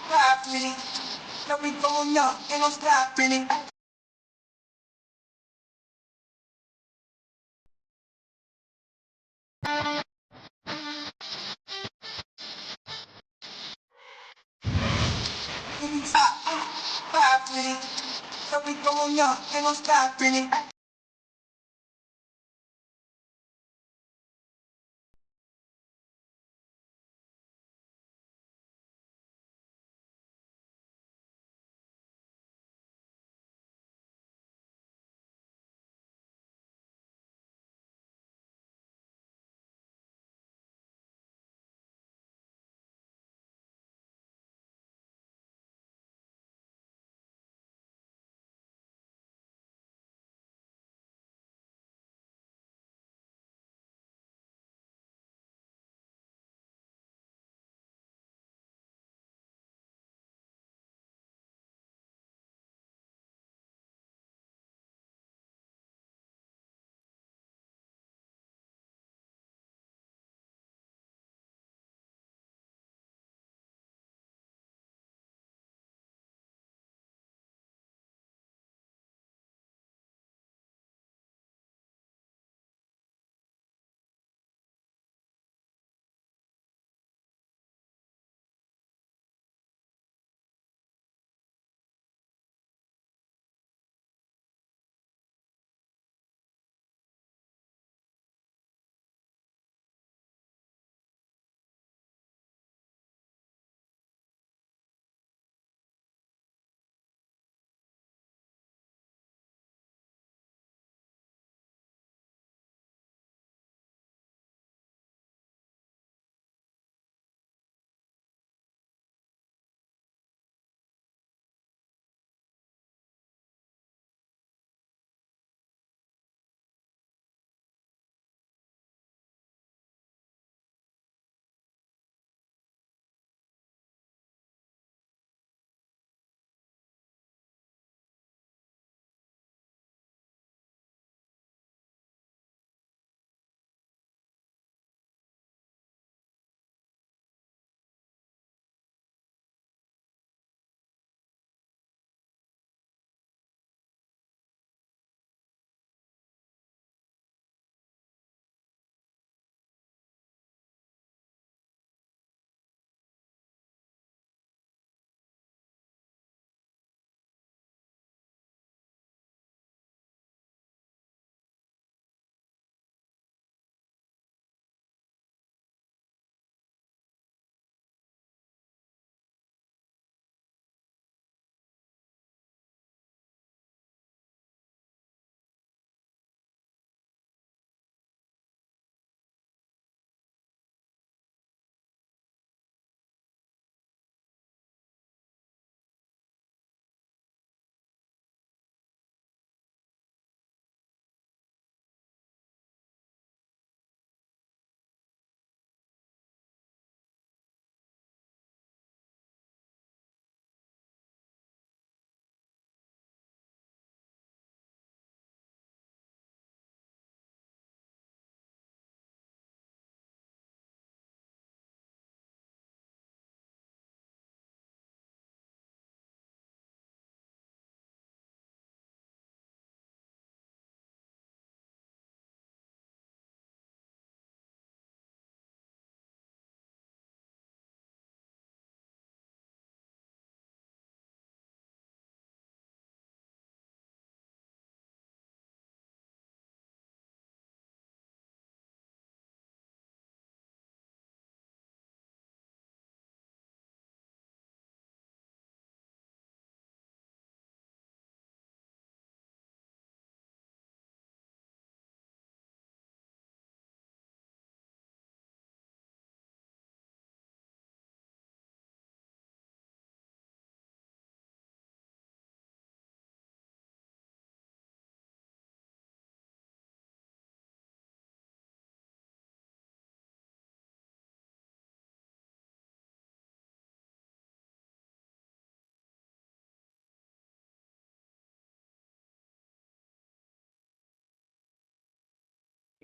Happening. Now we going up, ain't no stopping it. Happening. Now we going up, ain't no stopping it.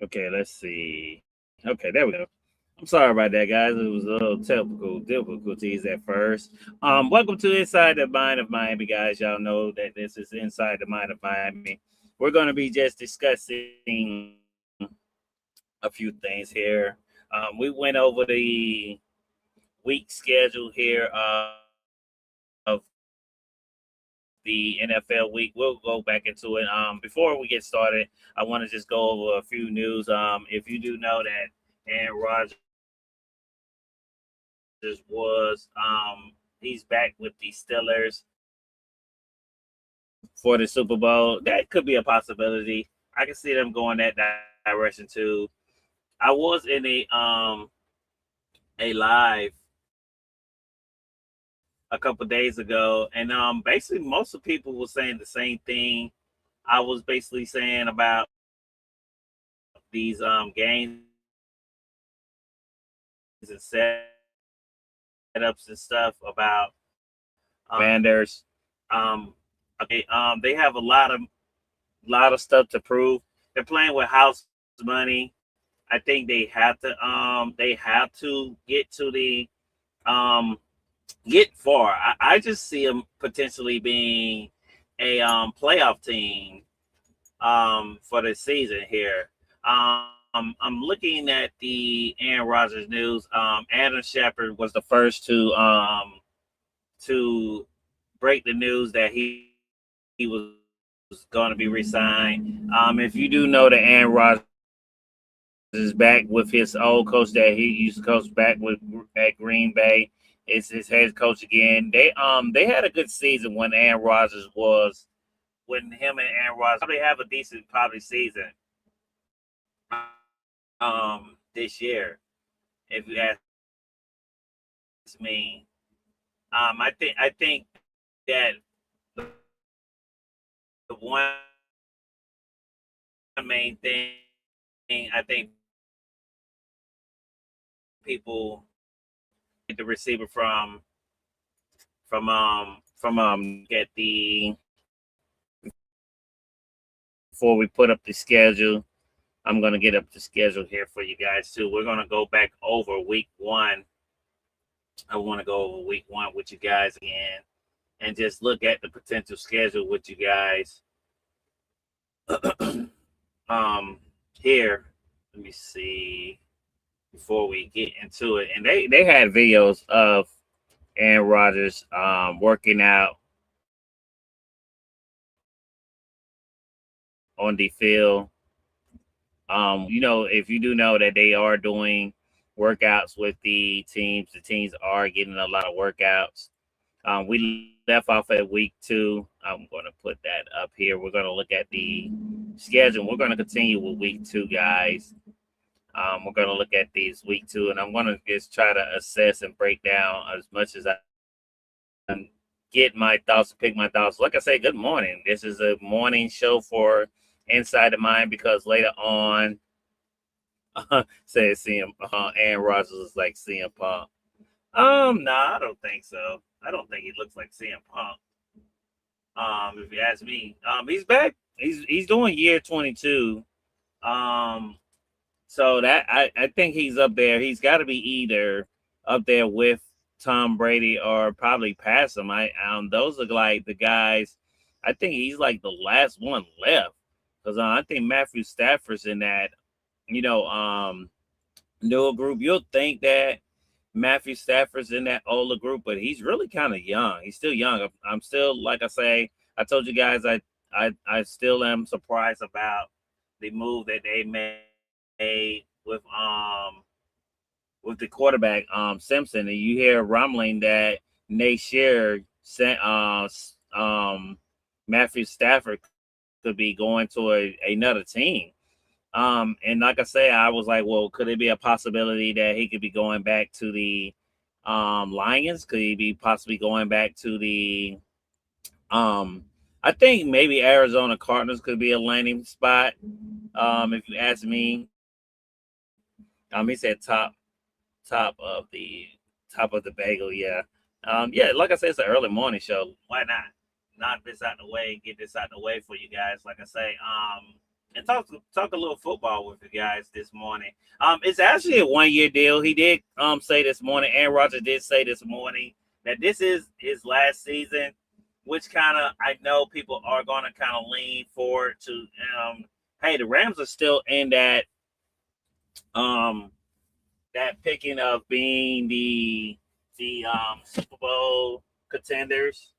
Okay, let's see. Okay, there we go. I'm sorry about that, guys. It was a little technical difficulties at first. Welcome to Inside the Mind of Miami, guys. Y'all know that this is Inside the Mind of Miami. We're going to be just discussing a few things here. We went over the week schedule here of the NFL week. We'll go back into it. Before we get started, I want to just go over a few news. If you do know that Aaron Rodgers was he's back with the Steelers for the Super Bowl. That could be a possibility. I can see them going that direction too. I was in a live a couple days ago, and basically most of people were saying the same thing I was basically saying about these games and setups and stuff about Commanders. They have a lot of stuff to prove. They're playing with house money. I think they have to get to the um get far. I just see them potentially being a playoff team for the season here. I'm looking at the Aaron Rodgers news. Adam Shepard was the first to break the news that he was going to be resigned. If you do know that Aaron Rodgers is back with his old coach that he used to coach back at Green Bay, it's his head coach again. They had a good season when Aaron Rodgers was when him and Aaron Rodgers probably have a decent probably season this year, if you ask me. I think that the one main thing I think people get the receiver get the before we put up the schedule. I'm gonna get up the schedule here for you guys too. We're gonna go back over week one. I want to go over week one with you guys again and just look at the potential schedule with you guys. Here, let me see before we get into it. And they had videos of Aaron Rodgers working out on the field. If you do know that they are doing workouts with the teams are getting a lot of workouts. We left off at week two. I'm going to put that up here. We're going to look at the schedule. We're going to continue with week two, guys. We're going to look at these week two, and I'm going to just try to assess and break down as much as I can get my thoughts, pick my thoughts. Like I say, good morning. This is a morning show for Inside the Mind because later on, says CM, Aaron Rodgers is like CM Punk. Nah, I don't think so. I don't think he looks like CM Punk. If you ask me, he's back. He's doing year 22. Um, so that I think he's up there. He's got to be either up there with Tom Brady or probably past him. Those are like the guys. I think he's like the last one left because I think Matthew Stafford's in that. You know, newer group. You'll think that Matthew Stafford's in that older group, but he's really kind of young. He's still young. I'm still, like I say, I told you guys, I still am surprised about the move that they made with the quarterback Simpson, and you hear rumbling that Nate Shear sent Matthew Stafford could be going to another team. And like I say, I was like, well, could it be a possibility that he could be going back to the Lions? Could he be possibly going back to the I think maybe Arizona Cardinals could be a landing spot. If you ask me. He said top of the bagel, yeah. Yeah, like I said, it's an early morning show. Why not? Knock this out the way, get this out the way for you guys. Like I say, and talk a little football with you guys this morning. It's actually a 1 year deal. He did say this morning, Aaron Rodgers did say this morning that this is his last season, which kind of I know people are going to kind of lean forward to. Hey, the Rams are still in um that picking of being the Super Bowl contenders.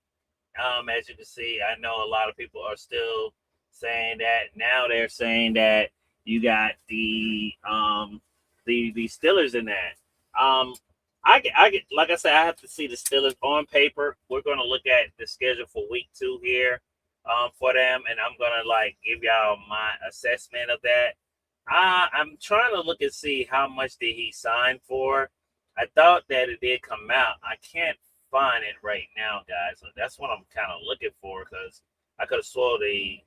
As you can see, I know a lot of people are still saying that. Now they're saying that you got the Steelers in that. Um, I get like I said, I have to see the Steelers on paper. We're gonna look at the schedule for week 2 here, for them, and I'm gonna like give y'all my assessment of that. I'm trying to look and see how much did he sign for. I thought that it did come out. I can't find it right now, guys. So that's what I'm kind of looking for because I could have swore the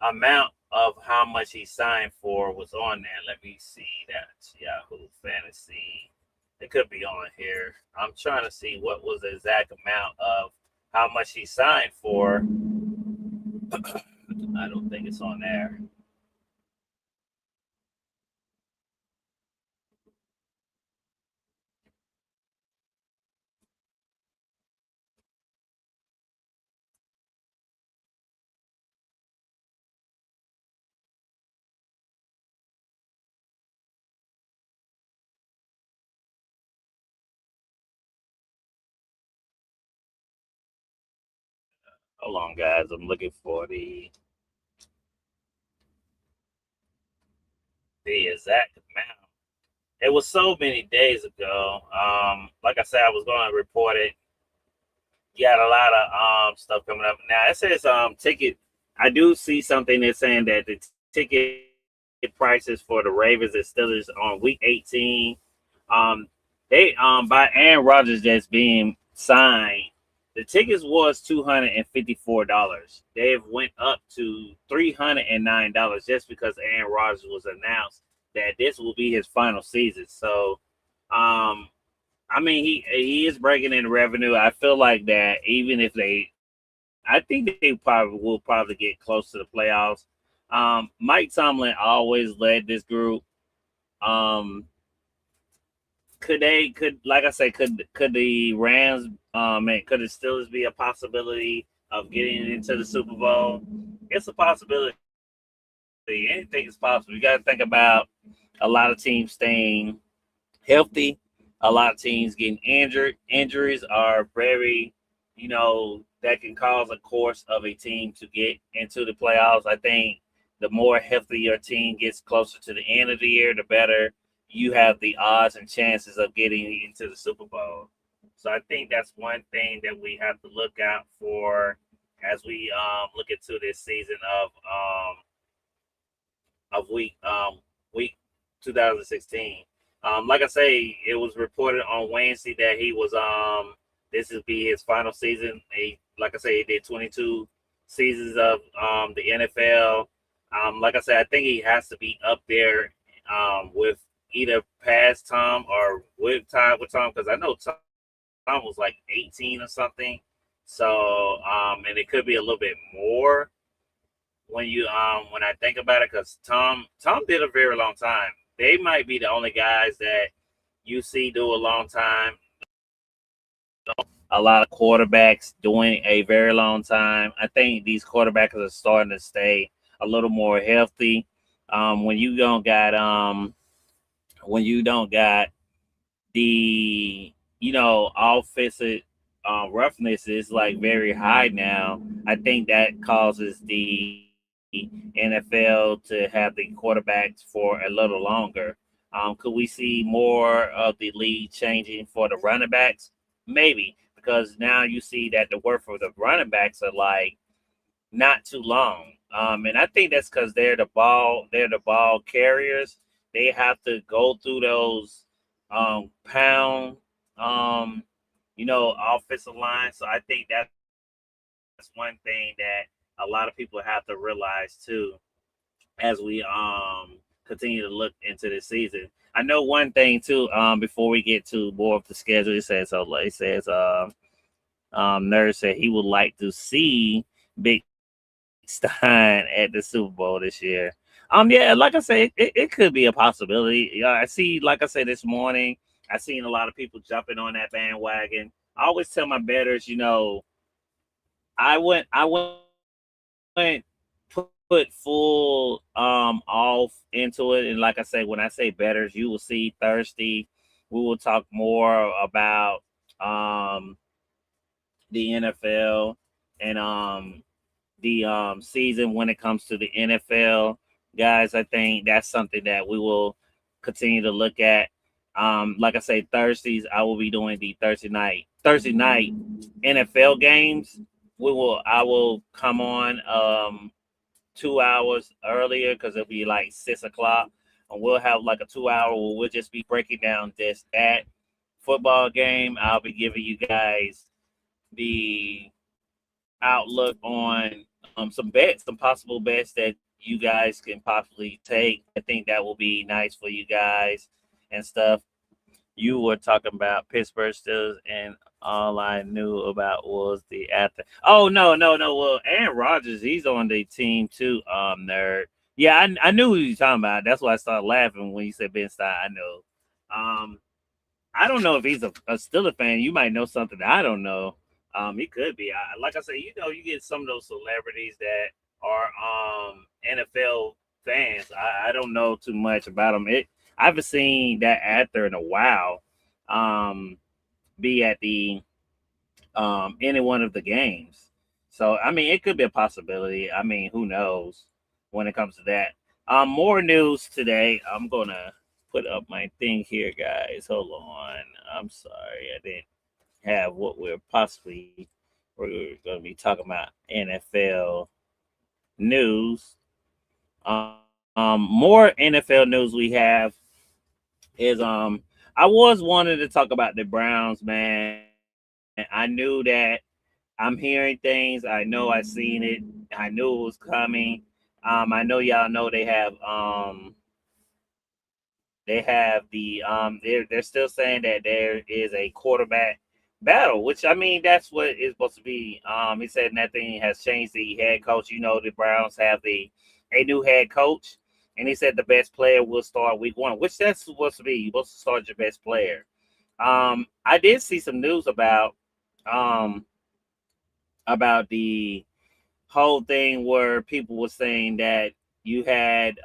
amount of how much he signed for was on there. Let me see that Yahoo Fantasy. It could be on here. I'm trying to see what was the exact amount of how much he signed for. I don't think it's on there. Hold on, guys. I'm looking for the exact amount. It was so many days ago. Like I said, I was going to report it. You got a lot of stuff coming up now. It says ticket. I do see something that's saying that the ticket prices for the Ravens and Steelers on week 18. Um, they by Aaron Rodgers that's being signed. The tickets was $254. They've went up to $309 just because Aaron Rodgers was announced that this will be his final season. So, I mean, he is breaking in revenue. I feel like that even if I think they probably will probably get close to the playoffs. Mike Tomlin always led this group. Um, could like I say could the Rams and could the Steelers be a possibility of getting into the Super Bowl? It's a possibility. Anything is possible. You got to think about a lot of teams staying healthy. A lot of teams getting injured. Injuries are very, that can cause a course of a team to get into the playoffs. I think the more healthy your team gets closer to the end of the year, the better you have the odds and chances of getting into the Super Bowl. So I think that's one thing that we have to look out for as we look into this season of week 2016. Like I say, it was reported on Wednesday that he was this will be his final season. Like I say, he did 22 seasons of the NFL. Like I said, I think he has to be up there with either past Tom or with Tom because I know Tom was like 18 or something. So and it could be a little bit more when I think about it, because Tom did a very long time. They might be the only guys that you see do a long time. A lot of quarterbacks doing a very long time. I think these quarterbacks are starting to stay a little more healthy. When you don't got when you don't got the offensive roughness is like very high now. I think that causes the NFL to have the quarterbacks for a little longer. Could we see more of the league changing for the running backs? Maybe, because now you see that the work for the running backs are like not too long. And I think that's because they're the ball carriers. They have to go through those pound offensive line. So I think that's one thing that a lot of people have to realize too as we continue to look into this season. I know one thing too. Before we get to more of the schedule, it says Nerd said he would like to see Big Stein at the Super Bowl this year. Yeah, like I say, it could be a possibility. Yeah, I see, like I said this morning, I seen a lot of people jumping on that bandwagon. I always tell my betters, I went put full off into it, and like I say, when I say betters, you will see Thirsty. We will talk more about um the NFL and the season when it comes to the NFL. Guys, I think that's something that we will continue to look at. Like I say, Thursdays I will be doing the Thursday night NFL games. I will come on 2 hours earlier because it'll be like 6 o'clock, and we'll have like a 2 hour where we'll just be breaking down that football game. I'll be giving you guys the outlook on some possible bets that you guys can possibly take. I think that will be nice for you guys and stuff. You were talking about Pittsburgh Steelers, and all I knew about was the after. Oh no, no, no. Well, Aaron Rodgers, he's on the team too. Nerd. Yeah, I knew who you were talking about. That's why I started laughing when you said Ben Stein. I know. Um, I don't know if he's a Steelers fan. You might know something that I don't know. He could be. Like I said, you get some of those celebrities that are NFL fans. I don't know too much about them. I haven't seen that actor in a while. Be at the any one of the games. So I mean, it could be a possibility. I mean, who knows when it comes to that. More news today. I'm gonna put up my thing here, guys. Hold on. I'm sorry, I didn't have what we're going to be talking about NFL news. More NFL news we have is I was wanting to talk about the Browns, man. I knew that I'm hearing things. I know I seen it. I knew it was coming. I know y'all know they have they're still saying that there is a quarterback battle, which I mean that's what it's supposed to be. He said nothing has changed the head coach. The Browns have a new head coach, and he said the best player will start week one, which that's supposed to be. You're supposed to start your best player. I did see some news um about the whole thing where people were saying that you had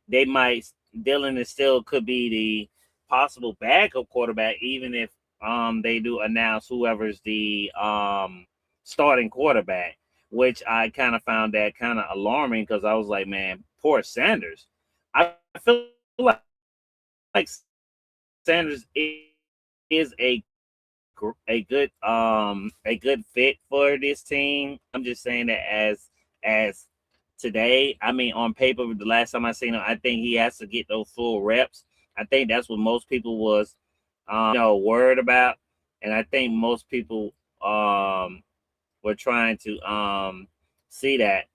they might Dylan is still could be the possible backup quarterback even if they do announce whoever's the starting quarterback, which I kind of found that kind of alarming because I was like, man, poor Sanders. I feel like Sanders is a good fit for this team. I'm just saying that as today. I mean, on paper, the last time I seen him, I think he has to get those full reps. I think that's what most people was worried about, and I think most people were trying to see that.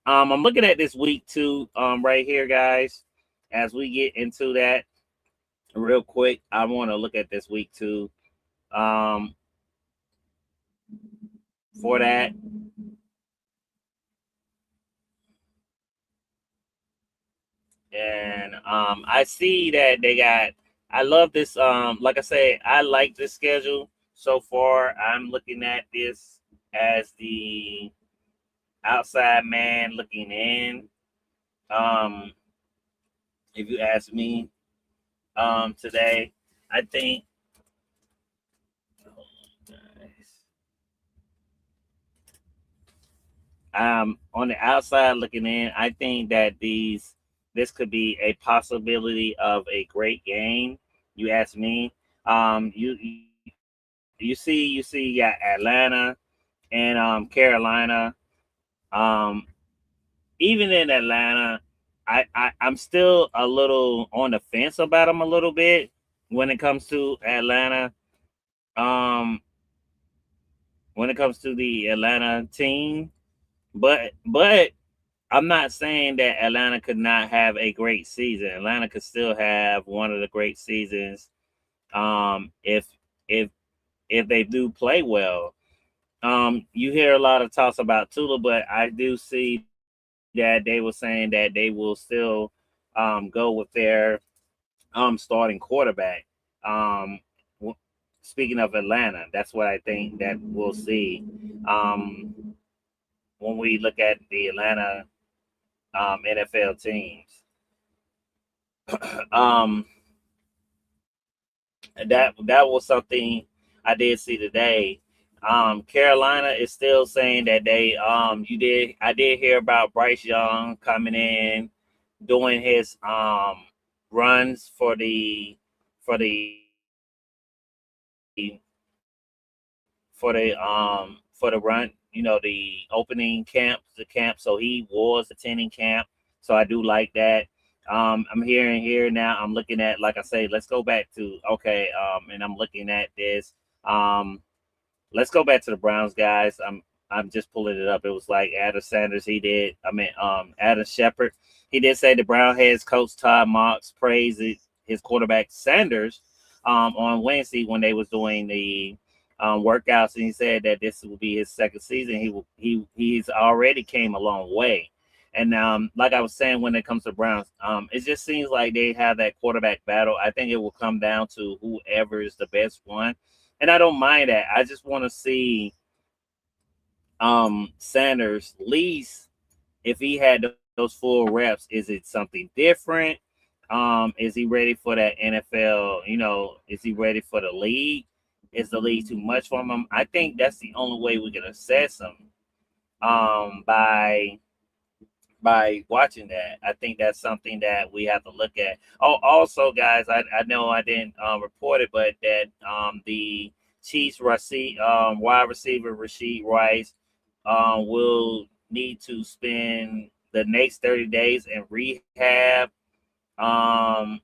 I'm looking at this week 2 right here, guys. As we get into that real quick, I want to look at this week 2 um, for that. And I see that they got. I love this. Like I say, I like this schedule so far. I'm looking at this as the outside man looking in. Um, if you ask me, today, I think. On the outside looking in, I think that this could be a possibility of a great game. You ask me. You see, yeah, Atlanta and Carolina. Um, Even in Atlanta, I'm still a little on the fence about them a little bit when it comes to Atlanta. Um, when it comes to the Atlanta team, but I'm not saying that Atlanta could not have a great season. Atlanta could still have one of the great seasons if if if they do play well. You hear a lot of talks about Tula, but I do see that they were saying that they will still go with their starting quarterback. Um, w- Speaking of Atlanta, that's what I think that we'll see um, when we look at the Atlanta NFL teams. Um, that was something I did see today. Carolina is still saying that they you did I did hear about Bryce Young coming in doing his runs for the run, the opening camp, the camp. So he was attending camp. So I do like that. I'm hearing here now. I'm looking at, like I say, let's go back to okay. And I'm looking at this. Um, let's go back to the Browns guys. I'm just pulling it up. It was like Adam Sanders. He did. I mean, Adam Shepard. He did say the Brown heads coach Todd Marks praised his quarterback Sanders on Wednesday when they was doing the workouts, and he said that this will be his second season. He's already came a long way. And like I was saying, when it comes to Browns, it just seems like they have that quarterback battle. I think it will come down to whoever is the best one, and I don't mind that. I just want to see Sanders least if he had those full reps. Is it something different? Is he ready for that NFL? Is he ready for the league? Is the league too much for him? I think that's the only way we can assess him by watching that. I think that's something that we have to look at. Oh, also, guys, I know I didn't report it, but that the Chiefs wide receiver Rashid Rice will need to spend the next 30 days in rehab, um,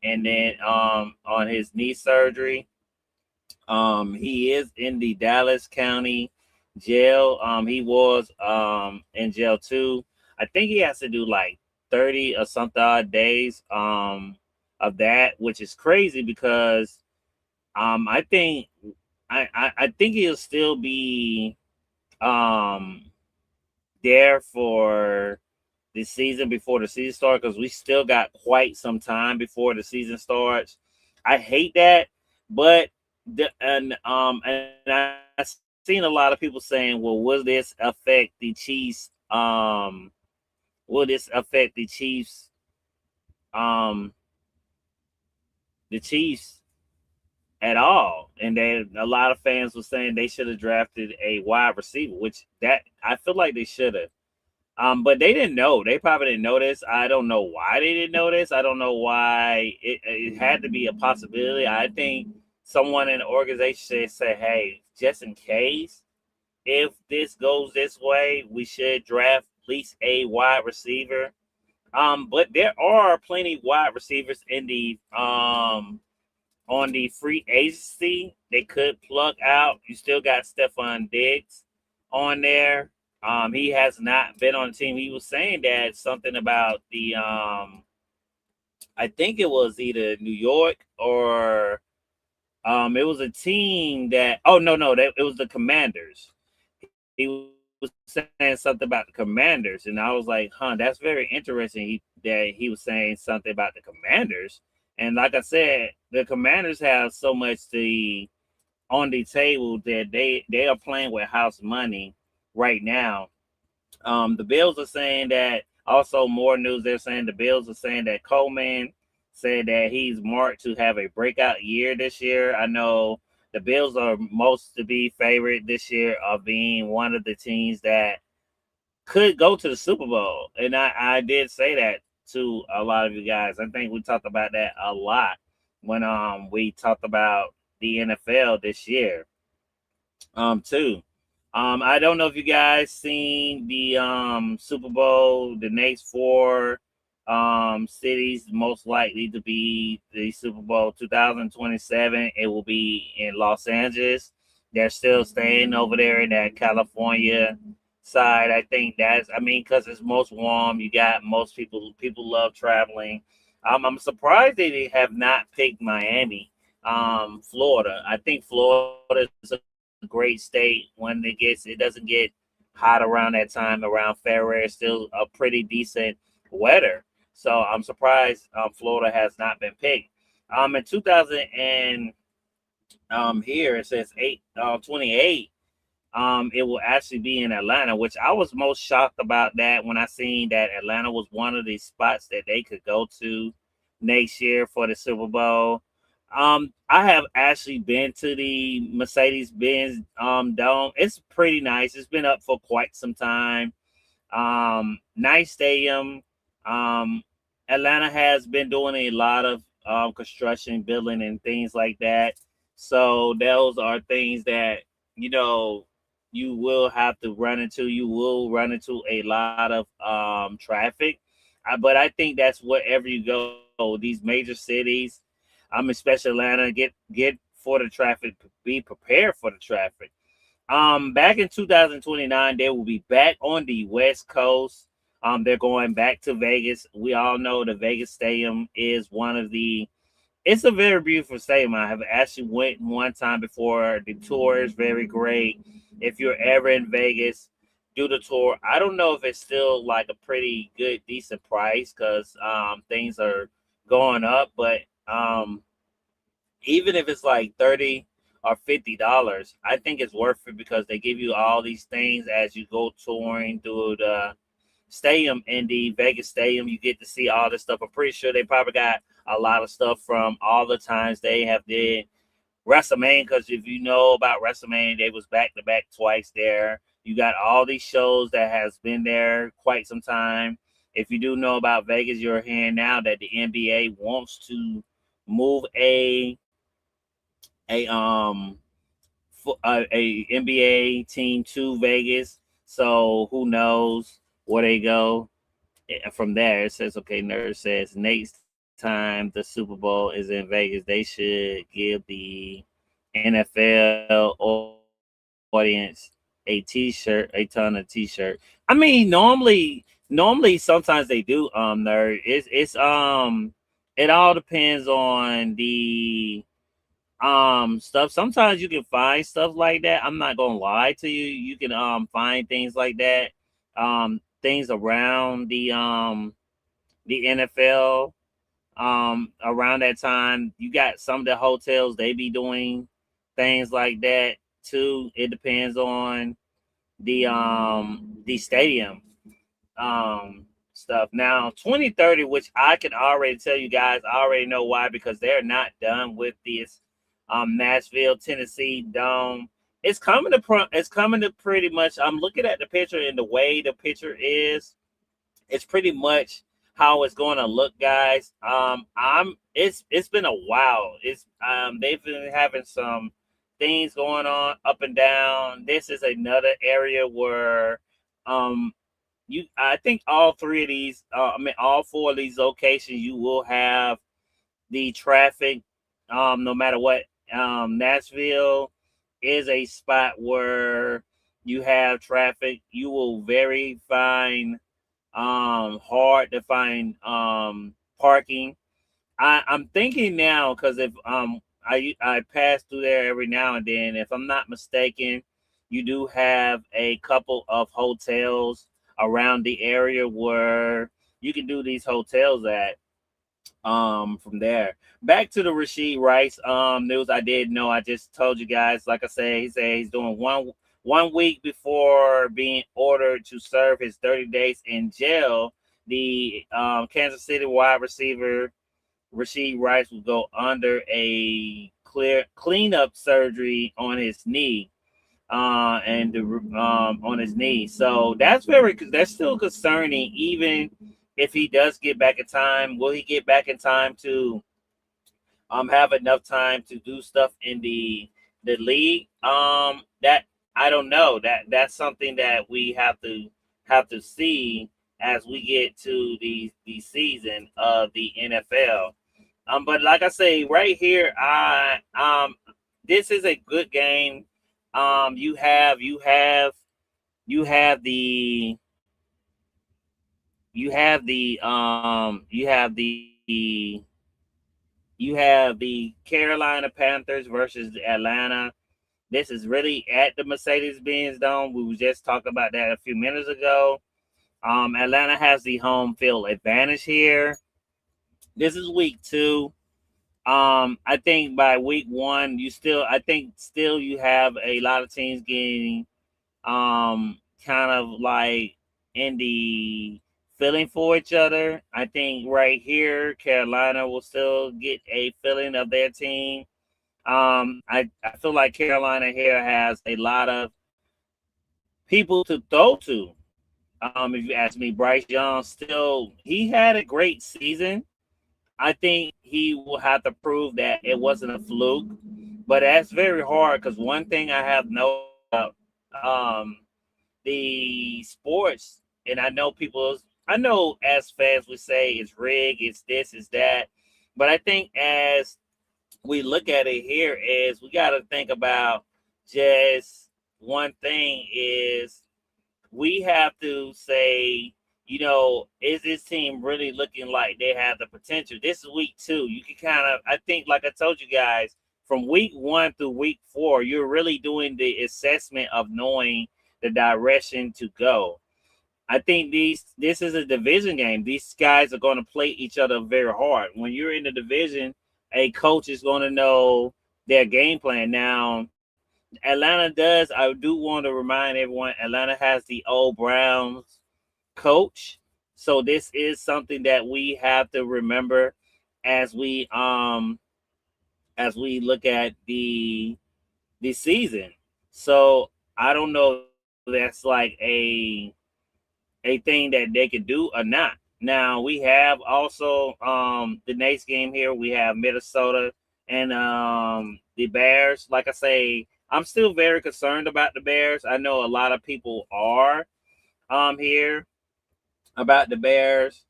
and then on his knee surgery. He is in the Dallas County jail. He was in jail too. I think he has to do like 30 or something odd days of that, which is crazy because I think I think he'll still be um there for the season before the season starts because we still got quite some time before the season starts. I hate that, but and I seen a lot of people saying, "Well, will this affect the Chiefs? Will this affect um, the Chiefs at all?" And then a lot of fans were saying they should have drafted a wide receiver, which that I feel like they should have. But they didn't know. They probably didn't know this. I don't know why they didn't know this. I don't know why it had to be a possibility. I think someone in the organization said, "Hey, just in case if this goes this way, we should draft at least a wide receiver." But there are plenty wide receivers in the on the free agency they could plug out. You still got Stephon Diggs on there. He has not been on the team. He was saying that something about the I think it was either New York or it was a team that no, it was the Commanders. He was saying something about the Commanders, and I was like, huh, that's very interesting. That he was saying something about the Commanders. And like I said, the Commanders have so much on the table that they are playing with house money right now. The Bills are saying that also more news. They're saying the Bills are saying that Coleman said that he's marked to have a breakout year this year. I know the Bills are most to be favored this year of being one of the teams that could go to the Super Bowl. And I did say that to a lot of you guys. I think we talked about that a lot when we talked about the NFL this year too. I don't know if you guys seen the Super Bowl. The next four cities most likely to be the Super Bowl 2027. It will be in Los Angeles. They're still staying over there in that California side. I think I mean, because it's most warm. You got most people love traveling. I'm surprised they have not picked Miami, Florida. I think Florida is a good great state when it doesn't get hot around that time around February. It's still a pretty decent weather. So I'm surprised Florida has not been picked. In 2000 and here it says 28. It will actually be in Atlanta, which I was most shocked about that when I seen that Atlanta was one of the spots that they could go to next year for the Super Bowl. I have actually been to the Mercedes Benz Dome. It's pretty nice. It's been up for quite some time. Nice stadium. Um, Atlanta has been doing a lot of construction, building, and things like that. So those are things that you know you will have to run into. You will run into a lot of traffic, but I think that's wherever you go. These major cities, especially Atlanta, get for the traffic. Be prepared for the traffic. Back in 2029, they will be back on the West Coast. They're going back to Vegas. We all know the Vegas Stadium is one of the. It's a very beautiful stadium. I have actually went one time before. The tour is very great. If you're ever in Vegas, do the tour. I don't know if it's still like a pretty good, decent price because things are going up, but even if it's like 30 or $50, I think it's worth it because they give you all these things as you go touring through the stadium in the Vegas stadium. You get to see all this stuff. I'm pretty sure they probably got a lot of stuff from all the times they have did WrestleMania, because if you know about WrestleMania, they was back to back twice there. You got all these shows that has been there quite some time. If you do know about Vegas, you're hearing now that the NBA wants to move a a NBA team to Vegas. So who knows where they go. From there, it says, okay, Nerd says next time the Super Bowl is in Vegas, they should give the NFL audience a T-shirt, a ton of T-shirt. I mean, normally sometimes they do. Nerd, it's it all depends on the stuff. Sometimes you can find stuff like that. I'm not gonna lie to you. You can find things like that. Things around the NFL around that time. You got some of the hotels, they be doing things like that too. It depends on the stadium stuff. Now 2030, which I can already tell you guys, I already know why, because they're not done with this Nashville, Tennessee dome. It's coming to pretty much. I'm looking at the picture, and the way the picture is, it's pretty much how it's going to look, guys. I'm it's been a while. It's they've been having some things going on up and down. This is another area where um you I think all three of these all four of these locations, you will have the traffic no matter what. Nashville is a spot where you have traffic. You will very find hard to find parking. I'm thinking now, because if I pass through there every now and then. If I'm not mistaken, you do have a couple of hotels around the area where you can do these hotels at. From there, back to the Rasheed Rice news. I did know. I just told you guys. Like I said, he said he's doing one week before being ordered to serve his 30 days in jail. The Kansas City wide receiver Rasheed Rice will go under a cleanup surgery on his knee, on his knee. So that's still concerning. Even if he does get back in time, will he get back in time to have enough time to do stuff in the league? That I don't know. That's something that we have to see as we get to the season of the NFL. But like I say, right here, I this is a good game. You have you have the Carolina Panthers versus the Atlanta. This is really at the Mercedes-Benz Dome. We were just talking about that a few minutes ago. Atlanta has the home field advantage here. This is week 2. I think by week 1, I think still you have a lot of teams getting kind of like in the feeling for each other. I think right here, Carolina will still get a feeling of their team. I feel like Carolina here has a lot of people to throw to. If you ask me, Bryce Young still he had a great season. I think he will have to prove that it wasn't a fluke, but that's very hard because one thing I have noticed about the sports, and I know as fans we say it's rigged, it's this, it's that, but I think as we look at it here is we got to think about just one thing is we have to say, is this team really looking like they have the potential? This is week 2. You can kind of, I think, like I told you guys, from week 1 through week 4, you're really doing the assessment of knowing the direction to go. I think this is a division game. These guys are going to play each other very hard. When you're in the division, a coach is going to know their game plan. Now, Atlanta does. I do want to remind everyone, Atlanta has the old Browns coach. So this is something that we have to remember as we look at the season. So I don't know if that's like a thing that they could do or not. Now we have also the next game here. We have Minnesota and the Bears. Like I say, I'm still very concerned about the Bears. I know a lot of people are here about the Bears,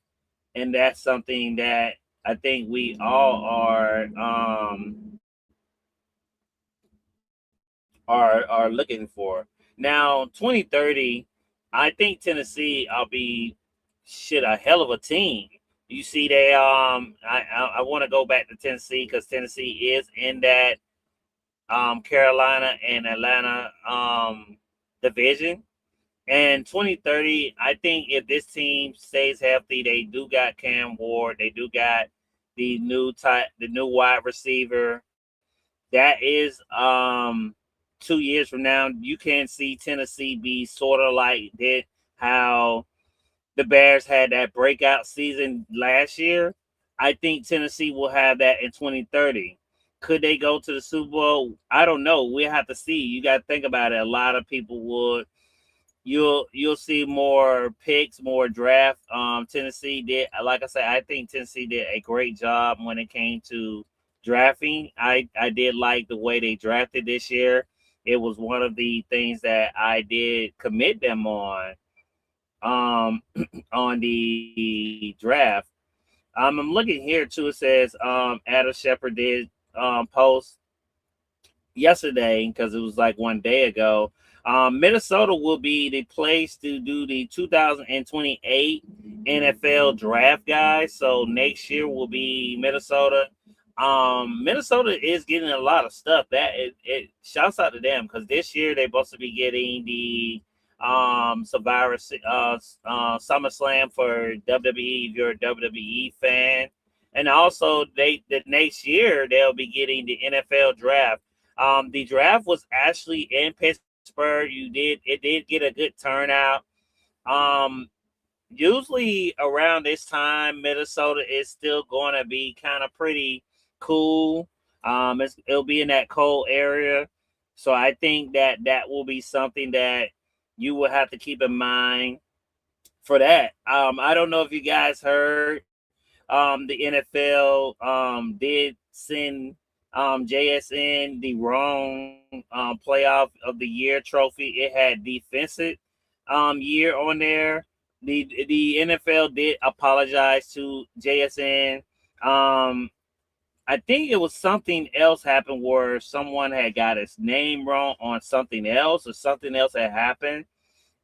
and that's something that I think we all are looking for. Now, 2030, I think Tennessee I'll be shit a hell of a team. You see, I want to go back to Tennessee because Tennessee is in that Carolina and Atlanta division. And 2030, I think if this team stays healthy, they do got Cam Ward, they do got the new wide receiver. That is 2 years from now, you can see Tennessee be sort of like did how the Bears had that breakout season last year. I think Tennessee will have that in 2030. Could they go to the Super Bowl? I don't know. We'll have to see. You got to think about it. A lot of people would. You'll see more picks, more draft. Tennessee did, like I said, I think Tennessee did a great job when it came to drafting. I did like the way they drafted this year. It was one of the things that I did commit them um on the draft. I'm looking here too. It says Adam Shepard did post yesterday because it was like one day ago. Minnesota will be the place to do the 2028 NFL draft, guys. So next year will be Minnesota. Minnesota is getting a lot of stuff. That it shouts out to them because this year they're supposed to be getting the Survivor SummerSlam for WWE if you're a WWE fan, and also the next year they'll be getting the NFL draft. The draft was actually in Pittsburgh. It did get a good turnout. Um, Usually around this time, Minnesota is still going to be kind of pretty cool. It'll be in that cold area, so I think that will be something that you will have to keep in mind for that. I don't know if you guys heard. The NFL did send JSN the wrong playoff of the year trophy. It had defensive year on there. The NFL did apologize to JSN. I think it was something else happened where someone had got his name wrong on something else, or something else had happened,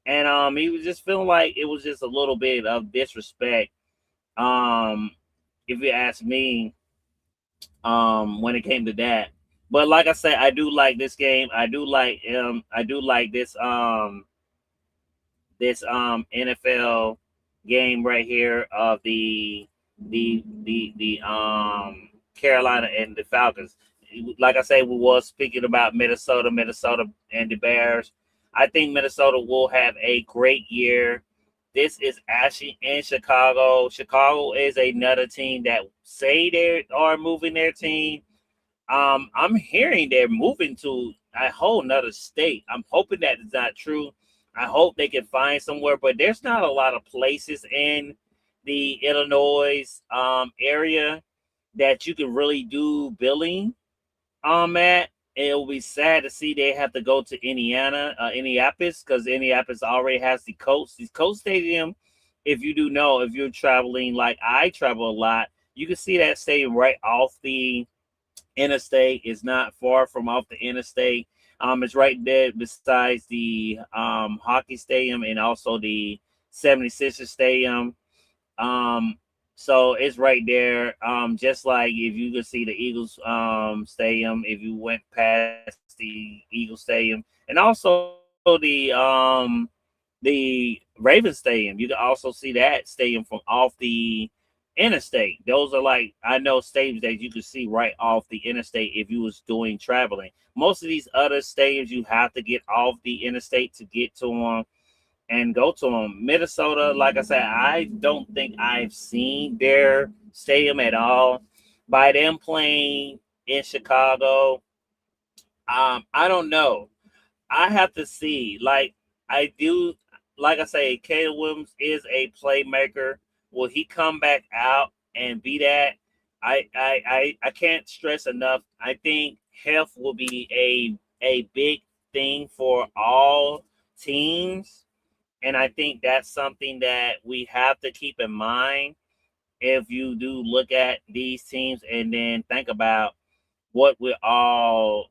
and he was just feeling like it was just a little bit of disrespect. Um, if you ask me, when it came to that. But like I say, I do like this game. I do like this NFL game right here of the Carolina and the Falcons. Like I say, we was speaking about Minnesota and the Bears. I think Minnesota will have a great year. This is actually in Chicago. Chicago is another team that say they are moving their team. I'm hearing they're moving to a whole nother state. I'm hoping that is not true. I hope they can find somewhere, but there's not a lot of places in the Illinois area that you can really do billing at. It will be sad to see they have to go to Indianapolis, because Indianapolis already has the coast. The coast stadium, if you do know, if you're traveling like I travel a lot, you can see that stadium right off the interstate. Is not far from off the interstate. It's right there besides the hockey stadium and also the 76ers stadium. Um, so it's right there. Just like if you could see the Eagles stadium, if you went past the Eagles stadium, and also the Ravens stadium, you can also see that stadium from off the interstate. Those are like, I know, stadiums that you could see right off the interstate if you was doing traveling. Most of these other stadiums you have to get off the interstate to get to them and go to them. Minnesota, like I said, I don't think I've seen their stadium at all. By them playing in Chicago, I don't know. I have to see. Like I do, like I say, Caleb Williams is a playmaker. Will he come back out and be that? I can't stress enough. I think health will be a big thing for all teams, and I think that's something that we have to keep in mind if you do look at these teams and then think about what all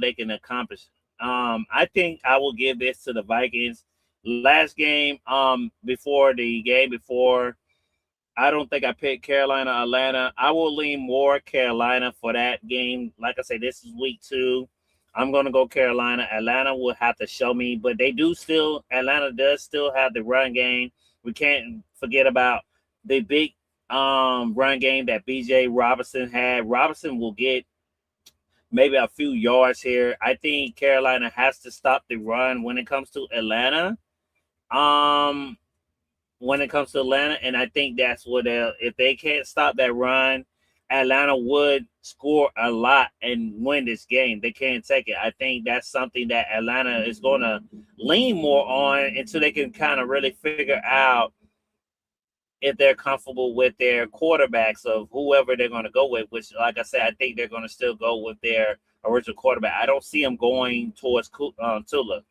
they can accomplish. I think I will give this to the Vikings. Last game, before the game before, I don't think I picked Carolina, Atlanta. I will lean more Carolina for that game. Like I say, this is week 2. I'm gonna go Carolina. Atlanta will have to show me, but Atlanta does still have the run game. We can't forget about the big run game that BJ Robinson had. Robinson will get maybe a few yards here. I think Carolina has to stop the run when it comes to Atlanta. Um, when it comes to Atlanta, and I think that's what if they can't stop that run, Atlanta would score a lot and win this game. They can't take it. I think that's something that Atlanta is going to lean more on until they can kind of really figure out if they're comfortable with their quarterbacks of whoever they're going to go with, which, like I said, I think they're going to still go with their original quarterback. I don't see them going towards Tula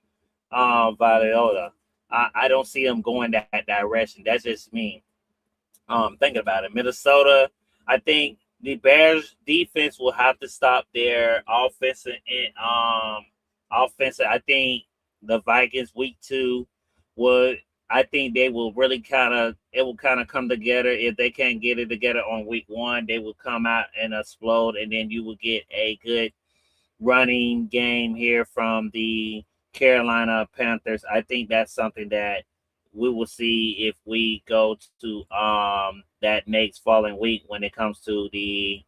Viola. I don't see them going that direction. That's just me thinking about it. Minnesota, I think the Bears defense will have to stop their offensive. I think the Vikings week 2 would. I think they will really it will kind of come together. If they can't get it together on week 1, they will come out and explode, and then you will get a good running game here from the Carolina Panthers. I think that's something that we will see if we go to that next following week when it comes to the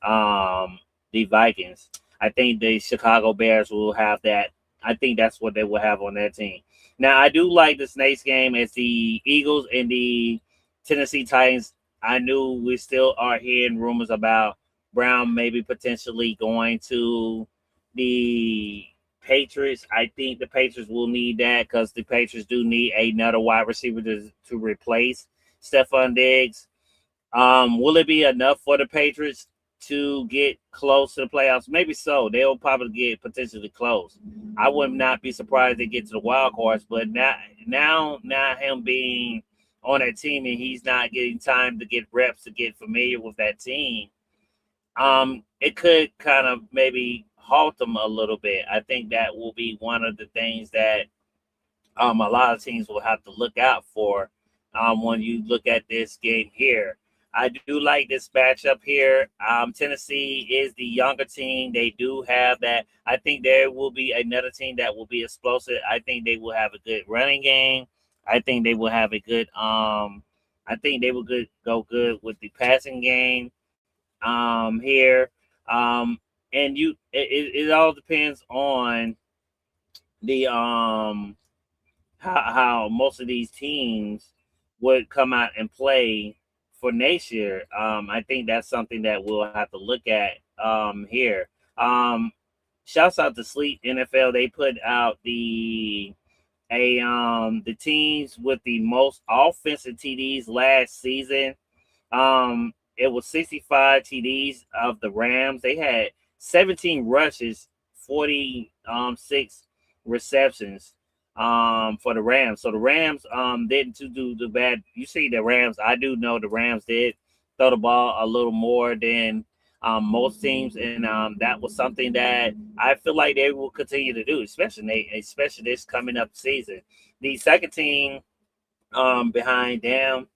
Vikings. I think the Chicago Bears will have that. I think that's what they will have on their team. Now, I do like this next game as the Eagles and the Tennessee Titans. I knew we still are hearing rumors about Brown maybe potentially going to the Patriots. I think the Patriots will need that because the Patriots do need another wide receiver to replace Stephon Diggs. Will it be enough for the Patriots to get close to the playoffs? Maybe so. They'll probably get potentially close. I would not be surprised they get to the wild cards, but now him being on that team and he's not getting time to get reps to get familiar with that team. It could kind of maybe halt them a little bit. I think that will be one of the things that a lot of teams will have to look out for when you look at this game here. I do like this matchup here. Tennessee is the younger team. They do have that. I think there will be another team that will be explosive. I think they will have a good running game. I think they will have a good. I think they will go good with the passing game. Here, and it all depends on the how most of these teams would come out and play for next year. I think that's something that we'll have to look at here. Um, Shouts out to Sleep NFL. They put out the teams with the most offensive TDs last season. It was 65 TDs of the Rams. They had 17 rushes, 46 receptions for the Rams. So the Rams didn't do the bad. You see the Rams. I do know the Rams did throw the ball a little more than most teams, and that was something that I feel like they will continue to do, especially this coming up season. The second team behind them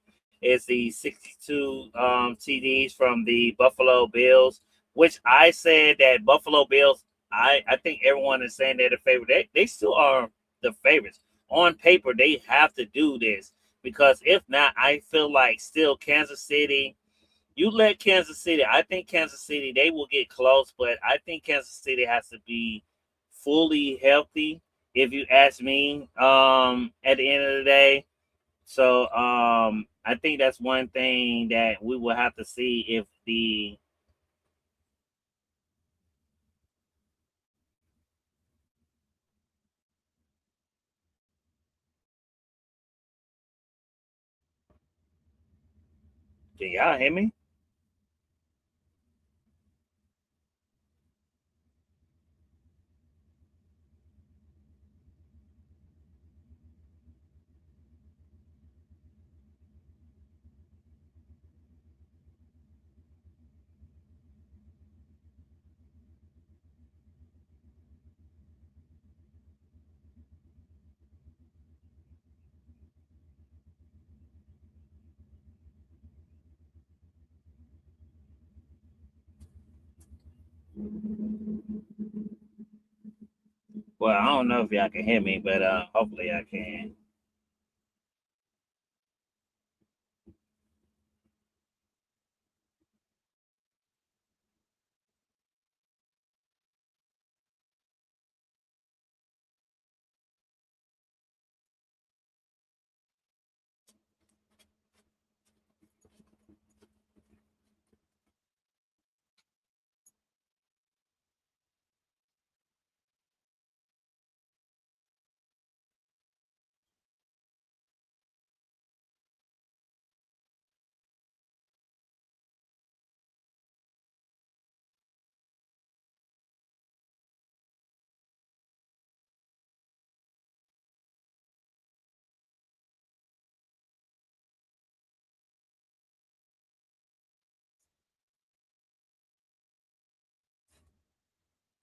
is the 62 TDs from the Buffalo Bills, which I said that Buffalo Bills. I think everyone is saying they're the favorite. They still are the favorites. On paper, they have to do this because if not, I feel like still Kansas City. You let Kansas City. I think Kansas City they will get close, but I think Kansas City has to be fully healthy. If you ask me, at the end of the day, so I think that's one thing that we will have to see if the can y'all hear me? Well, I don't know if y'all can hear me, but hopefully I can.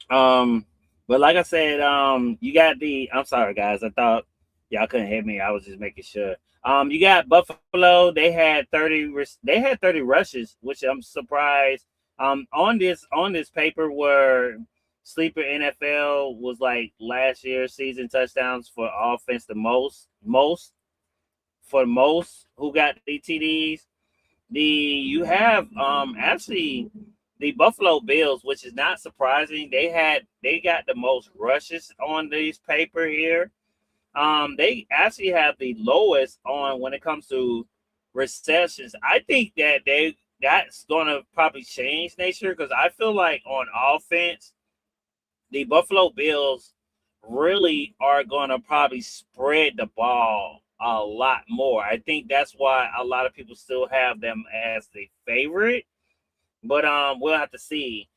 Um, but like I said, you got the. I'm sorry, guys. I thought y'all couldn't hear me. I was just making sure. You got Buffalo. They had 30. They had 30 rushes, which I'm surprised. On this paper where Sleeper NFL was like last year's season touchdowns for offense the most who got the TDs. You have actually the Buffalo Bills, which is not surprising. They got the most rushes on this paper here. They actually have the lowest on when it comes to receptions. I think that that's gonna probably change next year because I feel like on offense, the Buffalo Bills really are gonna probably spread the ball a lot more. I think that's why a lot of people still have them as the favorite, but we'll have to see.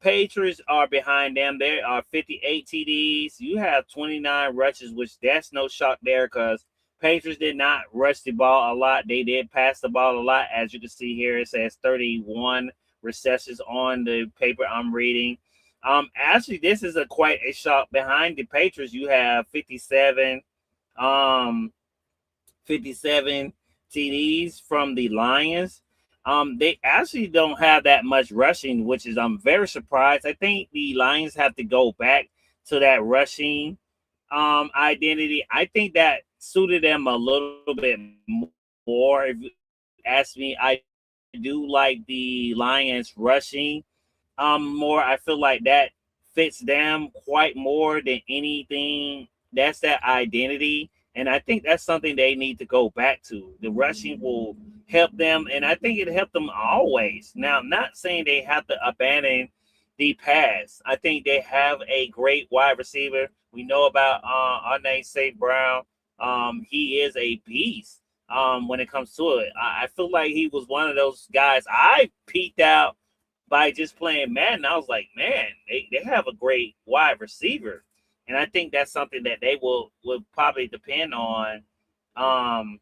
Patriots are behind them. There are 58 TDs. You have 29 rushes, which that's no shock there because Patriots did not rush the ball a lot. They did pass the ball a lot. As you can see here, it says 31 receptions on the paper I'm reading. Actually, this is a quite a shock. Behind the Patriots, you have um, 57 TDs from the Lions. They actually don't have that much rushing, which is I'm very surprised. I think the Lions have to go back to that rushing identity. I think that suited them a little bit more. If you ask me, I do like the Lions rushing more. I feel like that fits them quite more than anything. That's that identity. And I think that's something they need to go back to. The rushing will help them, and I think it helped them always. Now, I'm not saying they have to abandon the pass. I think they have a great wide receiver. We know about our name, St. Brown. He is a beast when it comes to it. I feel like he was one of those guys I peeked out by just playing Madden. I was like, man, they have a great wide receiver. And I think that's something that they will probably depend on um,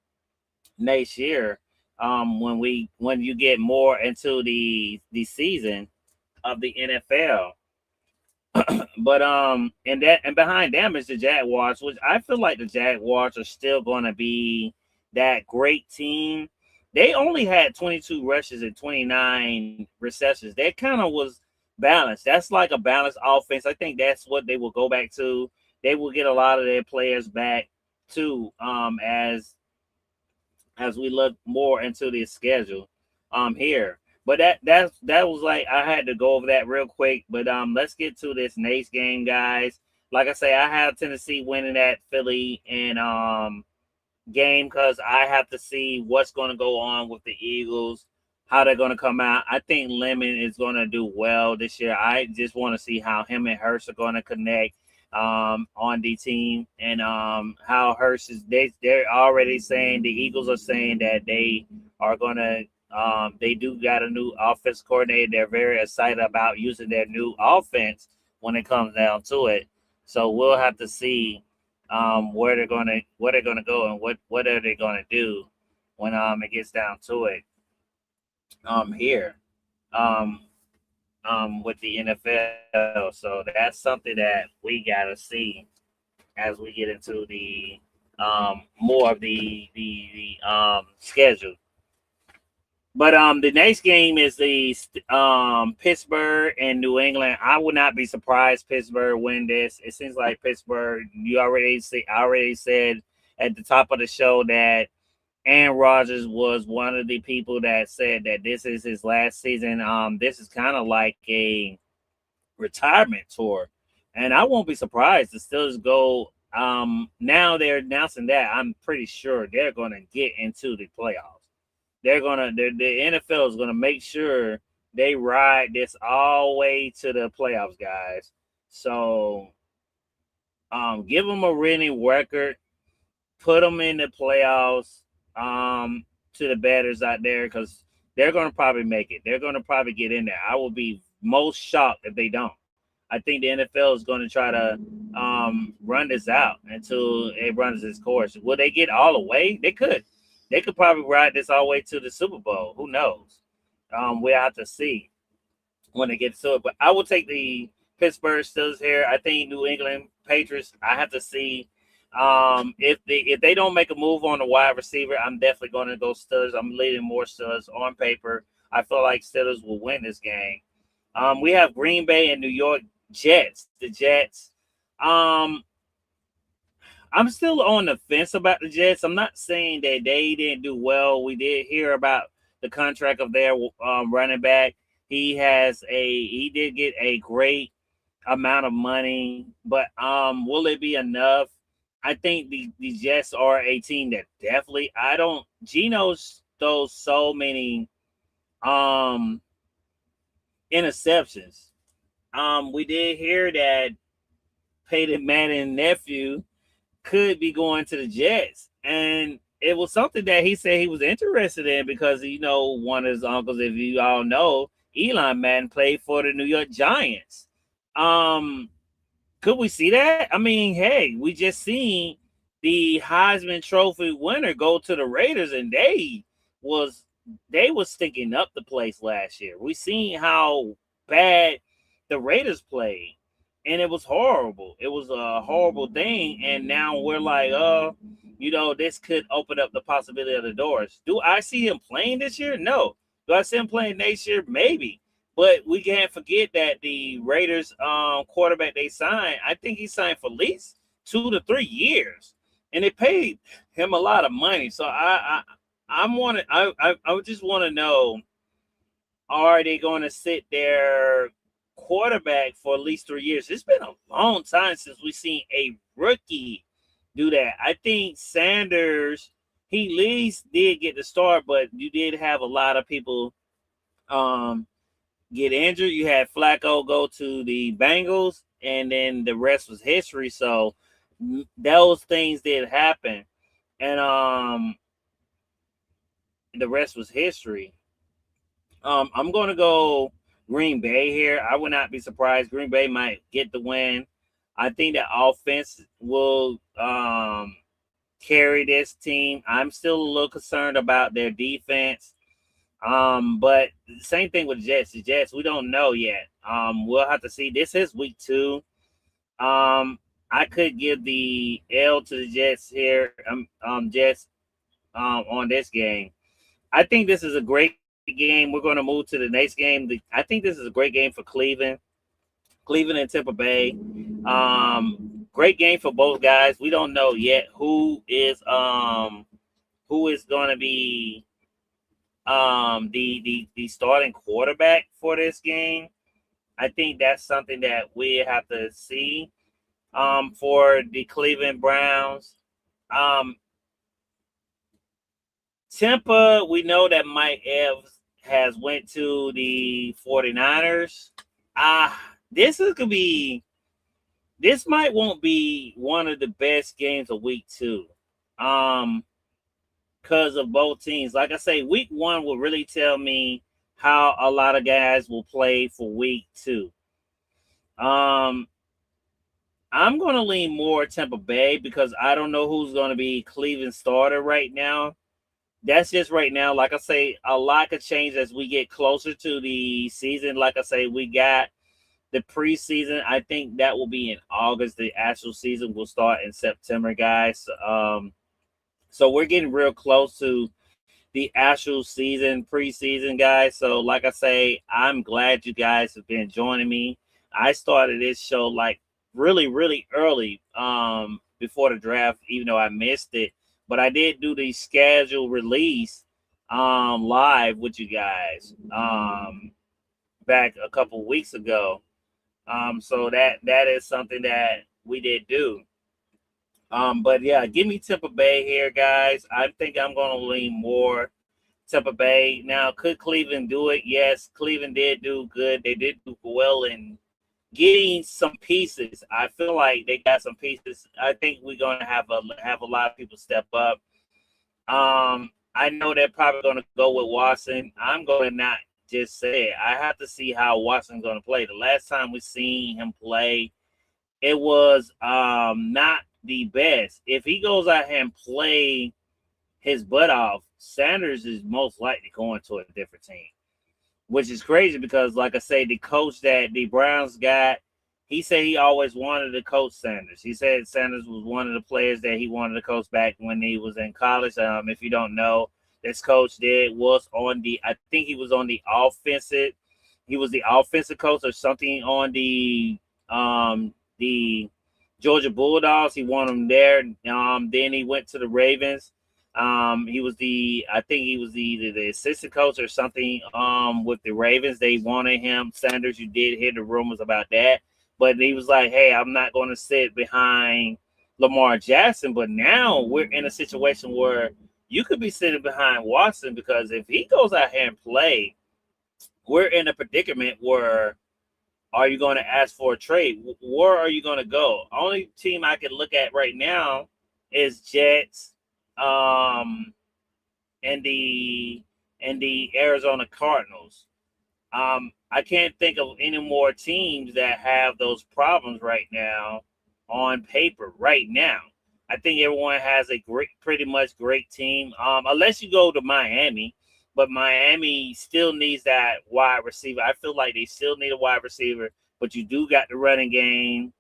next year when you get more into the season of the NFL. But and behind them is the Jaguars, which I feel like the Jaguars are still going to be that great team. They only had 22 rushes and 29 receptions. That kind of was balanced. That's like a balanced offense. I think that's what they will go back to. They will get a lot of their players back too, as we look more into the schedule here. But that was like I had to go over that real quick. But let's get to this next game, guys. Like I say, I have Tennessee winning that Philly and game because I have to see what's going to go on with the Eagles, how they're going to come out. I think Lemon is going to do well this year. I just want to see how him and Hurst are going to connect on the team, and how Hurst is. They're already saying, the Eagles are saying that they are going to. They do got a new offense coordinator. They're very excited about using their new offense when it comes down to it. So we'll have to see where they're gonna go and what are they gonna do when it gets down to it here um with the NFL. So that's something that we gotta see as we get into the more of the schedule. But the next game is the Pittsburgh and New England. I would not be surprised Pittsburgh win this. It seems like Pittsburgh. I already said at the top of the show that Aaron Rodgers was one of the people that said that this is his last season. This is kind of like a retirement tour, and I won't be surprised the Steelers go. Now they're announcing that. I'm pretty sure they're going to get into the playoffs. The NFL is gonna make sure they ride this all the way to the playoffs, guys. So give them a winning record, put them in the playoffs to the batters out there because they're gonna probably make it. They're gonna probably get in there. I will be most shocked if they don't. I think the NFL is going to try to run this out until it runs its course. Will they get all the way? They could. They could probably ride this all the way to the Super Bowl. Who knows? We'll have to see when it gets to it. But I will take the Pittsburgh Steelers here. I think New England Patriots. I have to see if they don't make a move on the wide receiver. I'm definitely going to go Steelers. I'm leading more Steelers on paper. I feel like Steelers will win this game. We have Green Bay and New York Jets. The Jets. I'm still on the fence about the Jets. I'm not saying that they didn't do well. We did hear about the contract of their running back. He did get a great amount of money, but will it be enough? I think the Jets are a team that definitely I don't Geno throws so many um interceptions. We did hear that Peyton Manning nephew could be going to the Jets. And it was something that he said he was interested in because, one of his uncles, if you all know, Eli Manning played for the New York Giants. Could we see that? I mean, hey, we just seen the Heisman Trophy winner go to the Raiders, and was stinking up the place last year. We seen how bad the Raiders played, and it was horrible. It was a horrible thing, and now we're like, this could open up the possibility of the doors. Do I see him playing this year? No, Do I see him playing next year? Maybe. But we can't forget that the Raiders quarterback they signed, I think he signed for at least 2 to 3 years. And they paid him a lot of money. So I would just want to know, are they going to sit their quarterback for at least 3 years? It's been a long time since we've seen a rookie do that. I think Sanders, he at least did get the start, but you did have a lot of people um, get injured. You had Flacco go to the Bengals, and then the rest was history. So those things did happen, and the rest was history. I'm going to go Green Bay here. I would not be surprised. Green Bay might get the win. I think the offense will carry this team. I'm still a little concerned about their defense. But same thing with the Jets. The Jets, we don't know yet. We'll have to see. This is week 2. I could give the L to the Jets here. Jets on this game. I think this is a great game. We're going to move to the next game. I think this is a great game for Cleveland and Tampa Bay. Great game for both guys. We don't know yet who is going to be the starting quarterback for this game. I think that's something that we have to see for the Cleveland Browns. Tampa, we know that Mike Evans has went to the 49ers. This won't be one of the best games of week 2. Because of both teams. Like I say, week 1 will really tell me how a lot of guys will play for week 2. I'm going to lean more Tampa Bay because I don't know who's going to be Cleveland's starter right now. That's just right now. Like I say, a lot could change as we get closer to the season. Like I say, we got the preseason. I think that will be in August. The actual season will start in September, guys. So we're getting real close to the actual season, preseason, guys. So like I say, I'm glad you guys have been joining me. I started this show like really, really early before the draft, even though I missed it. But I did do the schedule release live with you guys back a couple weeks ago. So that is something that we did do. But yeah, give me Tampa Bay here, guys. I think I'm going to lean more Tampa Bay. Now, could Cleveland do it? Yes, Cleveland did do good. They did do well in getting some pieces. I feel like they got some pieces. I think we're going to have a lot of people step up. I know they're probably going to go with Watson. I'm going to not just say it. I have to see how Watson's going to play. The last time we seen him play, it was not the best. If he goes out here and play his butt off, Sanders is most likely going to a different team, which is crazy because, like I say, the coach that the Browns got, he said he always wanted to coach Sanders. He said Sanders was one of the players that he wanted to coach back when he was in college. If you don't know, this coach was on the, I think he was on the offensive. He was the offensive coach or something on the Georgia Bulldogs. He won them there. Then he went to the Ravens. He was the assistant coach or something with the Ravens. They wanted him. Sanders, you did hear the rumors about that. But he was like, hey, I'm not going to sit behind Lamar Jackson. But now we're in a situation where you could be sitting behind Watson because if he goes out here and play, we're in a predicament where are you going to ask for a trade? Where are you going to go? Only team I can look at right now is Jets and the Arizona Cardinals. I can't think of any more teams that have those problems right now on paper right now. I think everyone has a pretty much great team, unless you go to Miami. But Miami still needs that wide receiver. I feel like they still need a wide receiver, but you do got the running game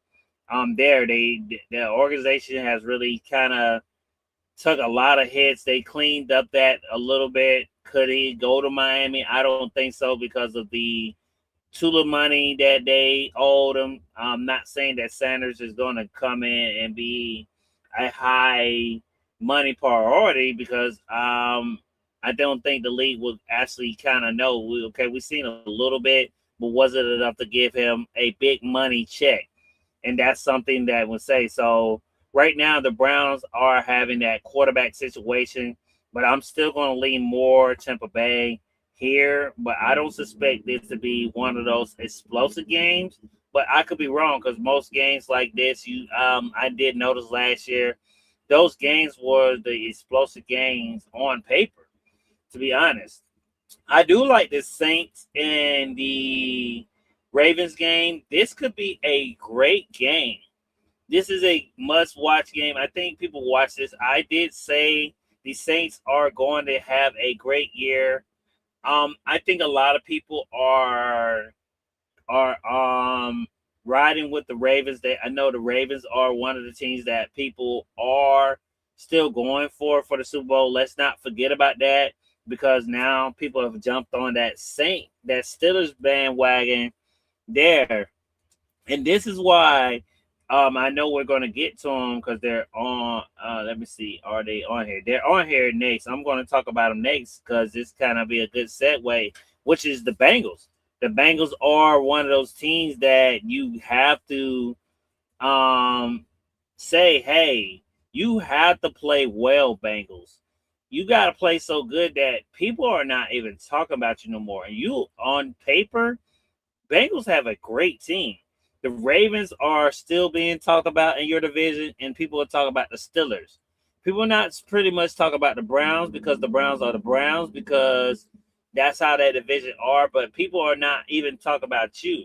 there. The organization has really kind of took a lot of hits. They cleaned up that a little bit. Could he go to Miami? I don't think so because of the Tula money that they owed him. I'm not saying that Sanders is going to come in and be a high money priority because I don't think the league will actually kind of know. We've seen a little bit, but was it enough to give him a big money check? And that's something that would say so. Right now, the Browns are having that quarterback situation, but I'm still going to lean more Tampa Bay here. But I don't suspect this to be one of those explosive games. But I could be wrong because most games like this, I did notice last year, those games were the explosive games on paper. To be honest, I do like the Saints and the Ravens game. This could be a great game. This is a must watch game. I think people watch this. I did say the Saints are going to have a great year. I think a lot of people are riding with the Ravens. I know the Ravens are one of the teams that people are still going for the Super Bowl. Let's not forget about that because now people have jumped on that Steelers bandwagon there. And this is why I know we're going to get to them because they're on. Let me see. Are they on here? They're on here next. I'm going to talk about them next because this kind of be a good segue, which is the Bengals. The Bengals are one of those teams that you have to say, hey, you have to play well, Bengals. You got to play so good that people are not even talking about you no more. And you, on paper, Bengals have a great team. The Ravens are still being talked about in your division, and people are talking about the Steelers. People are not pretty much talking about the Browns because the Browns are the Browns because that's how that division are. But people are not even talking about you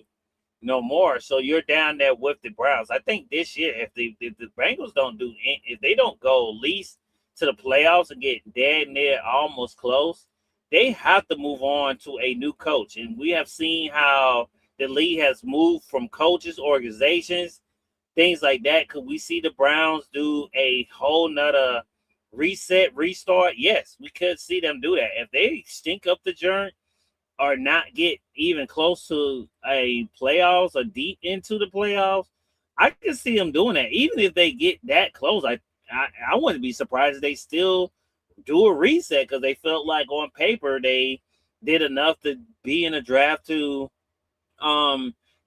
no more. So you're down there with the Browns. I think this year, if the Bengals if they don't go at least to the playoffs and get dead near almost close, they have to move on to a new coach. And we have seen how the league has moved from coaches, organizations, things like that. Could we see the Browns do a whole nother reset, restart? Yes, we could see them do that. If they stink up the joint or not get even close to a playoffs or deep into the playoffs, I can see them doing that. Even if they get that close, I wouldn't be surprised if they still do a reset because they felt like on paper they did enough to be in a draft to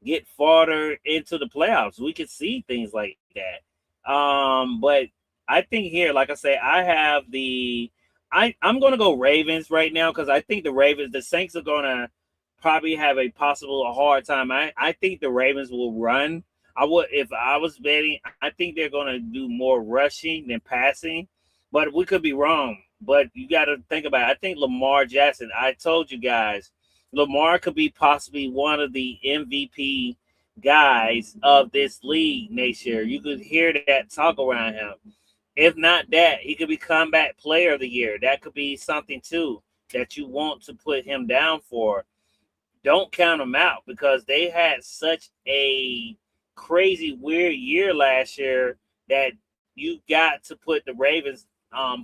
get farther into the playoffs. We could see things like that. But I think here, like I say, I'm gonna go Ravens right now because I think the Saints are gonna probably have a hard time. I think the Ravens will run. I would if I was betting, I think they're gonna do more rushing than passing, but we could be wrong. But you got to think about it. I think Lamar Jackson, I told you guys, Lamar could be possibly one of the MVP guys of this league next year. You could hear that talk around him. If not that, he could be comeback player of the year. That could be something too that you want to put him down for. Don't count him out because they had such a crazy weird year last year that you got to put the Ravens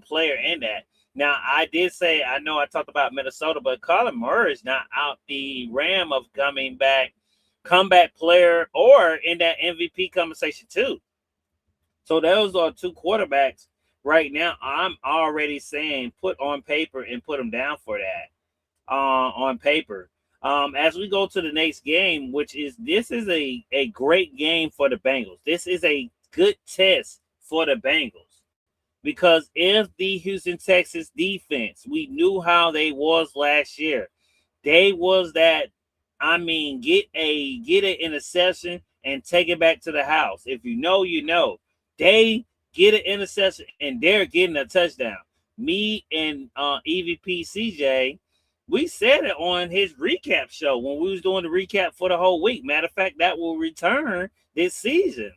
player in that. Now I did say I know I talked about Minnesota, but Colin Murray is not out the ram of coming back, comeback player, or in that MVP conversation too. So those are two quarterbacks right now. I'm already saying put on paper and put them down for that on paper. As we go to the next game, this is a great game for the Bengals. This is a good test for the Bengals because if the Houston Texas defense, we knew how they was last year. They was that. I mean, get an interception and take it back to the house. If you know, you know. They get an interception and they're getting a touchdown. Me and EVP CJ, we said it on his recap show when we was doing the recap for the whole week. Matter of fact, that will return this season.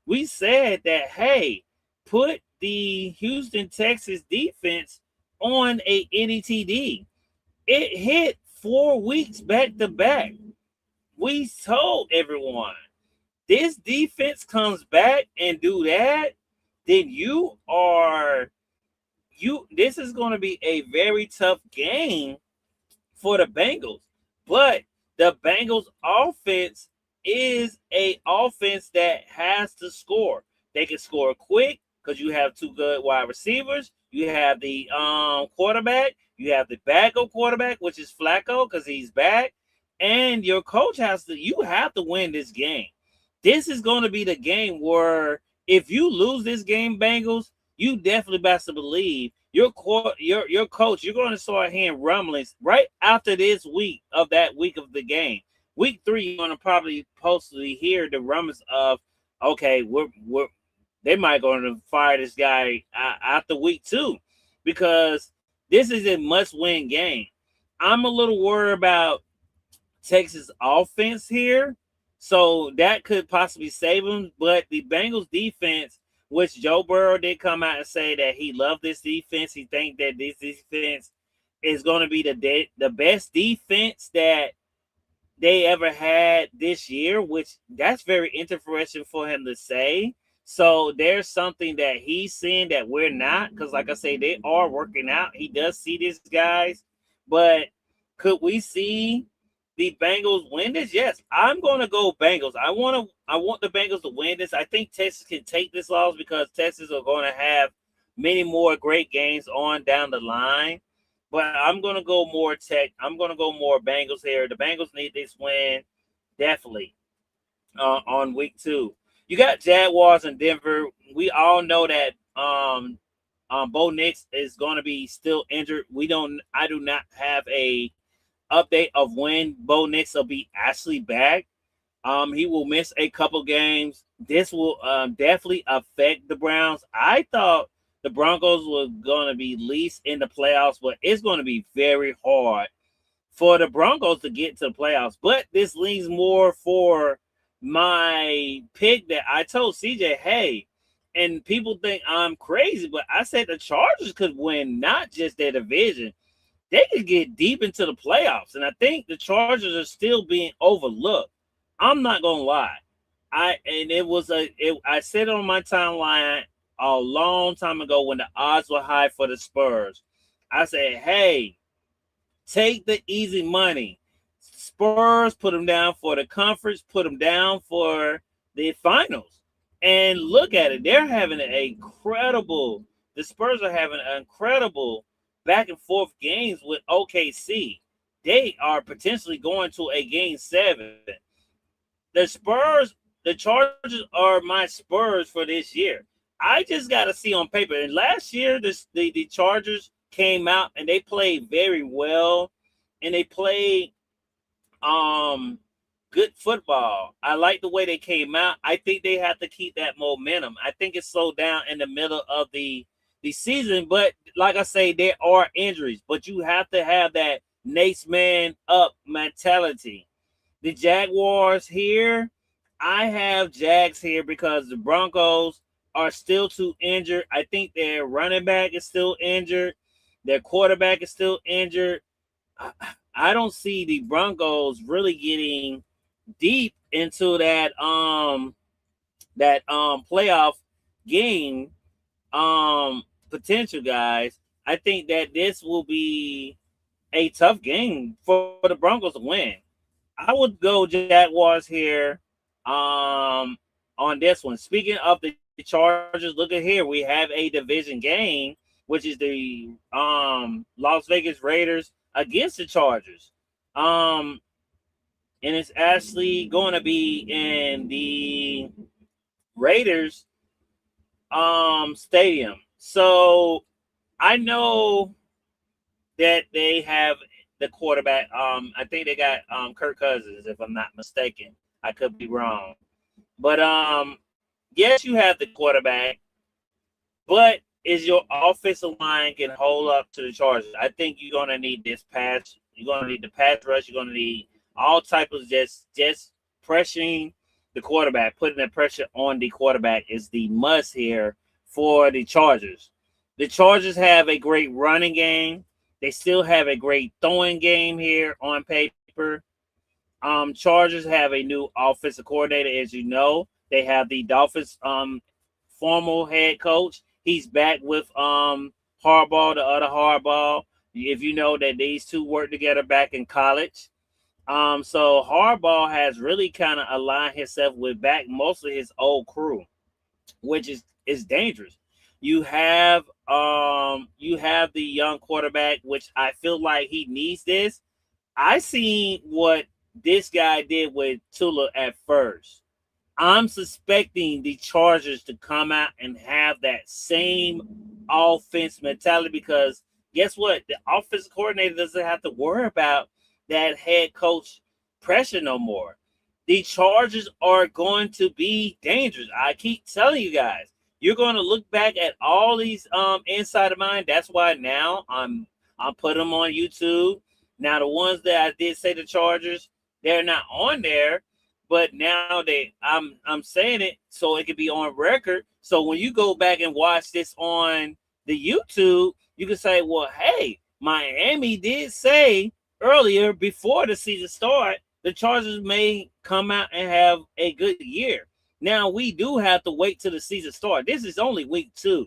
We said that, hey, put the Houston Texas defense on a NETD. It hit 4 weeks back to back. We told everyone this defense comes back and do that, then you are this is going to be a very tough game for the Bengals. But the Bengals offense is a offense that has to score. They can score quick because you have two good wide receivers. You have the quarterback. You have the backup quarterback, which is Flacco because he's back. And your coach you have to win this game. This is going to be the game where if you lose this game, Bengals, you definitely best to believe your coach, you're going to start hearing rumblings right after this week of that week of the game. Week 3, you're going to probably possibly hear the rumblings of, okay, they might going to fire this guy after week 2 because this is a must-win game. I'm a little worried about Texas offense here, so that could possibly save them. But the Bengals defense, which Joe Burrow did come out and say that he loved this defense. He think that this defense is going to be the best defense that they ever had this year, which that's very interesting for him to say. So there's something that he's seeing that we're not, because like I say, they are working out. He does see these guys, but could we see the Bengals win this? Yes, I'm going to go Bengals. I want the Bengals to win this. I think Texas can take this loss because Texas are going to have many more great games on down the line. But I'm going to go more Tech. I'm going to go more Bengals here. The Bengals need this win definitely on week 2. You got Jaguars in Denver. We all know that Bo Nix is going to be still injured. I do not have a update of when Bo Nix will be actually back. He will miss a couple games. This will definitely affect the Browns. I thought the Broncos were going to be least in the playoffs, but it's going to be very hard for the Broncos to get to the playoffs. But this leans more for my pick that I told CJ, hey, and people think I'm crazy, but I said the Chargers could win not just their division. They could get deep into the playoffs. And I think the Chargers are still being overlooked. I'm not going to lie. I said it on my timeline a long time ago when the odds were high for the Spurs. I said, hey, take the easy money. Spurs, put them down for the conference, put them down for the finals. And look at it. They're having the Spurs are having an incredible back and forth games with OKC. They are potentially going to a game 7. The Chargers are my Spurs for this year. I just got to see on paper. And last year, the Chargers came out and they played very well, and they played good football. I like the way they came out. I think they have to keep that momentum. I think it slowed down in the middle of the season, but like I say, there are injuries, but you have to have that next man up mentality. The Jaguars here, I have Jags here because the Broncos are still too injured. I think their running back is still injured. Their quarterback is still injured. I don't see the Broncos really getting deep into that playoff game potential, guys. I think that this will be a tough game for the Broncos to win. I would go Jaguars here on this one. Speaking of the Chargers, look at here. We have a division game, which is the Las Vegas Raiders against the Chargers. And it's actually going to be in the Raiders stadium. So I know that they have the quarterback. I think they got Kirk Cousins, if I'm not mistaken. I could be wrong. But yes, you have the quarterback, but is your offensive line can hold up to the Chargers? I think you're gonna need this pass. You're gonna need the pass rush. You're gonna need all types of just pressuring the quarterback, putting the pressure on the quarterback is the must here for the Chargers. The Chargers have a great running game. They still have a great throwing game here on paper. Chargers have a new offensive coordinator, as you know. They have the Dolphins former head coach. He's back with Harbaugh, the other Harbaugh. If you know that these two worked together back in college. So Harbaugh has really kind of aligned himself with back most of his old crew, which is dangerous. You have the young quarterback, which I feel like he needs this. I seen what this guy did with Tula at first. I'm suspecting the Chargers to come out and have that same offense mentality because guess what? The offensive coordinator doesn't have to worry about that head coach pressure no more. The Chargers are going to be dangerous. I keep telling you guys, you're going to look back at all these inside of mine. That's why now I'm putting them on YouTube. Now the ones that I did say the Chargers, they're not on there, but now I'm saying it so it could be on record. So when you go back and watch this on the YouTube, you can say, well, hey, Miami did say earlier before the season start, the Chargers may come out and have a good year. Now we do have to wait till the season start. This is only week 2.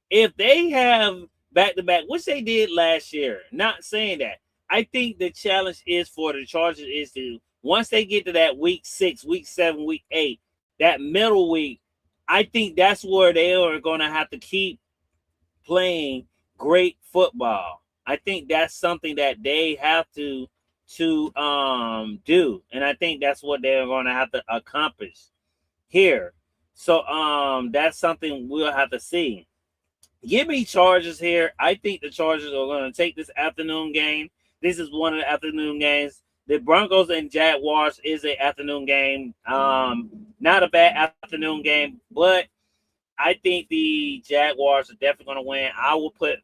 If they have back to back, which they did last year, not saying that. I think the challenge is for the Chargers is to once they get to that week 6, week 7, week 8, that middle week, I think that's where they are going to have to keep playing great football. I think that's something that they have to do, and I think that's what they're going to have to accomplish here. So that's something we'll have to see. Give me Chargers here. I think the Chargers are going to take this afternoon game. This is one of the afternoon games. The Broncos and Jaguars is an afternoon game. Not a bad afternoon game, but I think the Jaguars are definitely going to win. I will put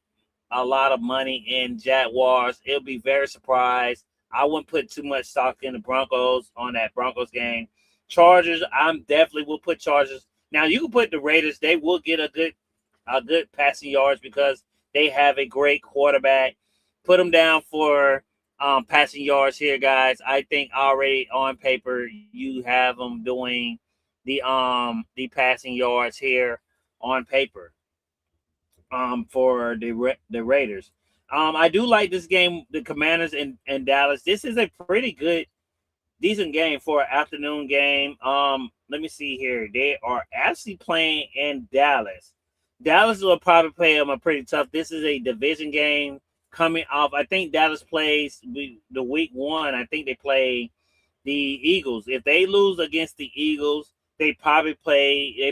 a lot of money in Jaguars. It'll be very surprised. I wouldn't put too much stock in the Broncos on that Broncos game. Chargers, I'm definitely will put Chargers. Now you can put the Raiders. They will get a good passing yards because they have a great quarterback. Put them down for passing yards here, guys. I think already on paper you have them doing the passing yards here on paper for the Raiders. I do like this game, the Commanders and Dallas. This is a pretty good, decent game for an afternoon game. Let me see here. They are actually playing in Dallas. Dallas will probably play them a pretty tough. This is a division game coming off. I think Dallas plays the week 1. I think they play the Eagles. If they lose against the Eagles, they probably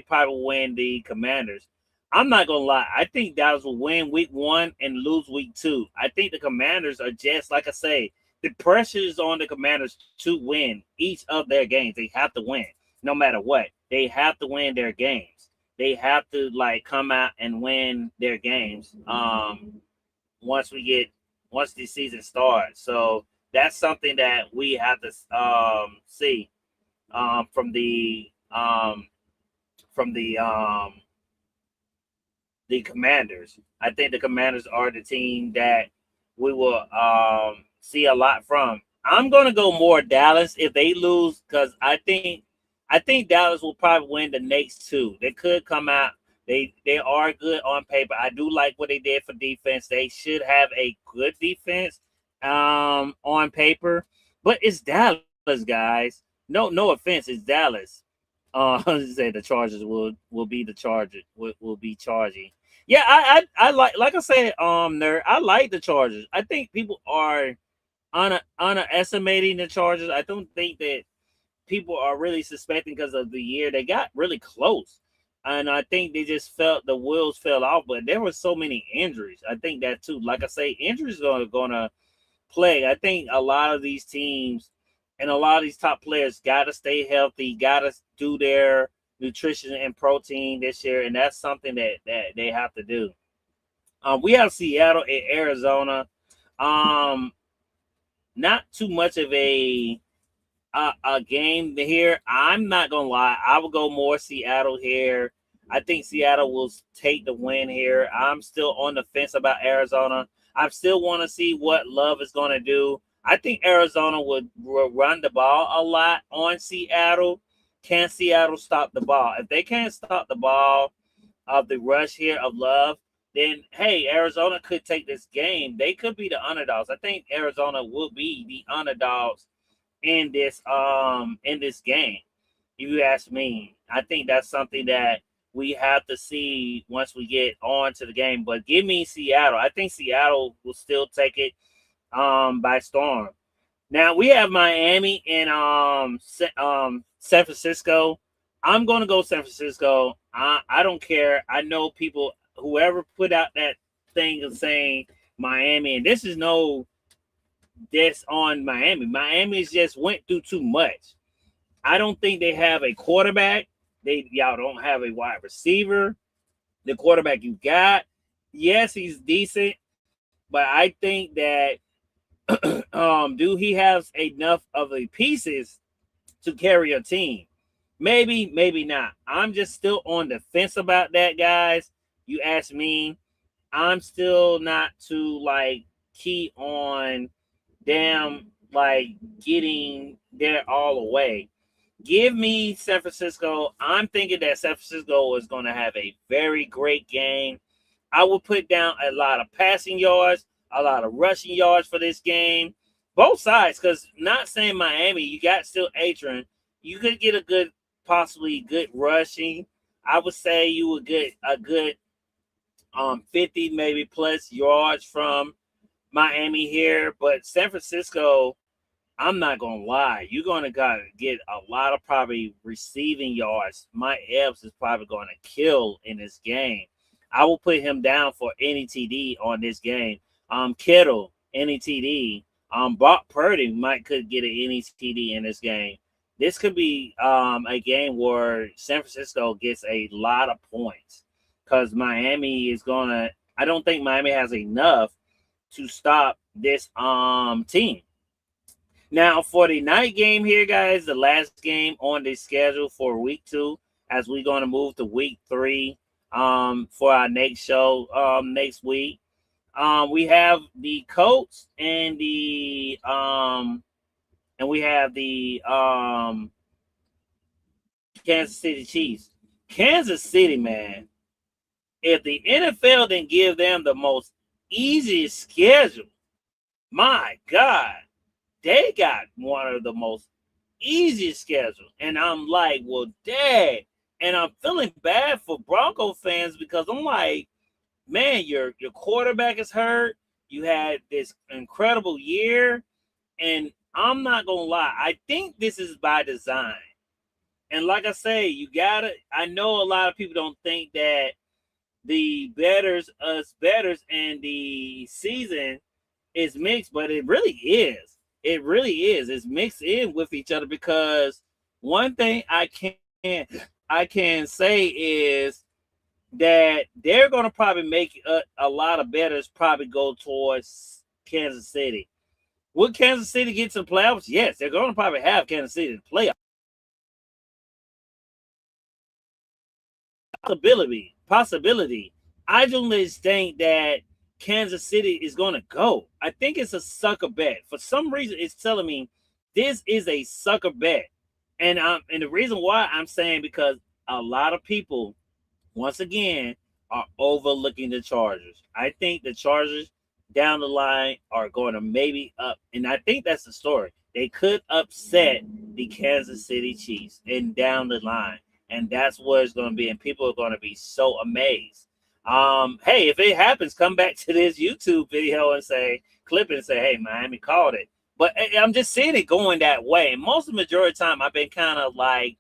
win the Commanders. I'm not gonna lie. I think Dallas will win week 1 and lose week 2. I think the Commanders are just like I say. The pressure is on the Commanders to win each of their games. They have to win, no matter what. They have to win their games. They have to come out and win their games. Once the season starts, so that's something that we have to see from the Commanders. I think the Commanders are the team that we will see a lot from. I'm going to go more Dallas if they lose because I think Dallas will probably win the next 2. They could come out. They are good on paper. I do like what they did for defense. They should have a good defense on paper, but it's Dallas, guys. No offense, it's Dallas. Say the Chargers will be the Chargers will be charging. Yeah, I like I said, nerd. I like the Chargers. I think people are underestimating the Chargers. I don't think that people are really suspecting because of the year they got really close, and I think they just felt the wheels fell off. But there were so many injuries. I think that too. Like I say, injuries are gonna play. I think a lot of these teams and a lot of these top players got to stay healthy, got to do their nutrition and protein this year, and that's something that they have to do. We have Seattle and Arizona. Not too much of a game here. I'm not gonna lie. I will go more Seattle here. I think Seattle will take the win here. I'm still on the fence about Arizona. I still want to see what Love is going to do. I think Arizona will run the ball a lot on Seattle. Can Seattle stop the ball? If they can't stop the ball of the rush here of Love, then hey, Arizona could take this game. They could be the underdogs. I think Arizona will be the underdogs in this game. If you ask me, I think that's something that we have to see once we get on to the game. But give me Seattle. I think Seattle will still take it by storm. Now we have Miami and San Francisco. I'm going to go San Francisco. I don't care. I know people, whoever put out that thing of saying Miami, and this is no this on Miami. Miami's just went through too much. I don't think they have a quarterback. Y'all don't have a wide receiver. The quarterback you got, yes, he's decent, but I think that do he has enough of the pieces to carry a team? Maybe, maybe not. I'm just still on the fence about that, guys. You ask me, I'm still not too like key on them like getting there all the way. Give me San Francisco. I'm thinking that San Francisco is going to have a very great game. I will put down a lot of passing yards, a lot of rushing yards for this game. Both sides, because not saying Miami, you got still Adrian. You could get a good, possibly good rushing. I would say you would get a good 50 maybe plus yards from Miami here. But San Francisco, I'm not gonna lie, you're gonna gotta get a lot of probably receiving yards. Mike Epps is probably gonna kill in this game. I will put him down for any TD on this game. Kittle, any TD. Brock Purdy might could get an any TD in this game. This could be a game where San Francisco gets a lot of points because Miami is gonna. I don't think Miami has enough to stop this team. Now, for the night game here, guys, the last game on the schedule for week 2, as we're going to move to week 3 for our next show next week. We have the Colts and we have the Kansas City Chiefs. Kansas City, man, if the NFL didn't give them the most easiest schedule, my God, they got one of the most easiest schedules. And I'm like, well, dang. And I'm feeling bad for Bronco fans because I'm like, man, your quarterback is hurt. You had this incredible year. And I'm not going to lie. I think this is by design. And like I say, I know a lot of people don't think that the us betters, and the season is mixed, but it really is. It really is. It's mixed in with each other because one thing I can say is that they're going to probably make a lot of bettors probably go towards Kansas City. Will Kansas City get to the playoffs? Yes, they're going to probably have Kansas City in the playoffs. Possibility. I just think that Kansas City is going to go. I think it's a sucker bet. For some reason, it's telling me this is a sucker bet. And the reason why I'm saying because a lot of people, once again, are overlooking the Chargers. I think the Chargers down the line are going to maybe up. And I think that's the story. They could upset the Kansas City Chiefs and down the line. And that's what it's going to be. And people are going to be so amazed. Hey, if it happens, come back to this YouTube video and clip it and say, hey, Miami called it. But I'm just seeing it going that way. Most of the majority of the time, I've been kind of like,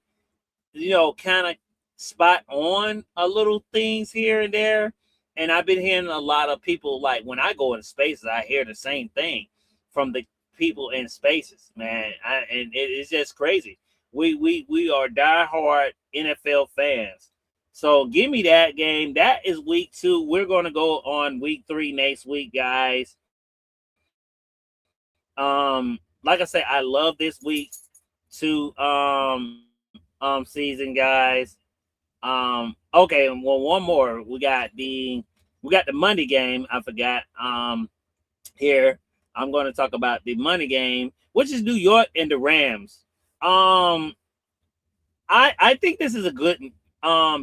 kind of spot on a little things here and there. And I've been hearing a lot of people, like when I go in spaces, I hear the same thing from the people in spaces, man. And it's just crazy. We are diehard NFL fans. So give me that game. That is week 2. We're going to go on week 3 next week, guys. Like I said, I love this week 2 season, guys. Okay, well, one more. We got the Monday game. I forgot. Here I'm going to talk about the Monday game, which is New York and the Rams. I think this is a good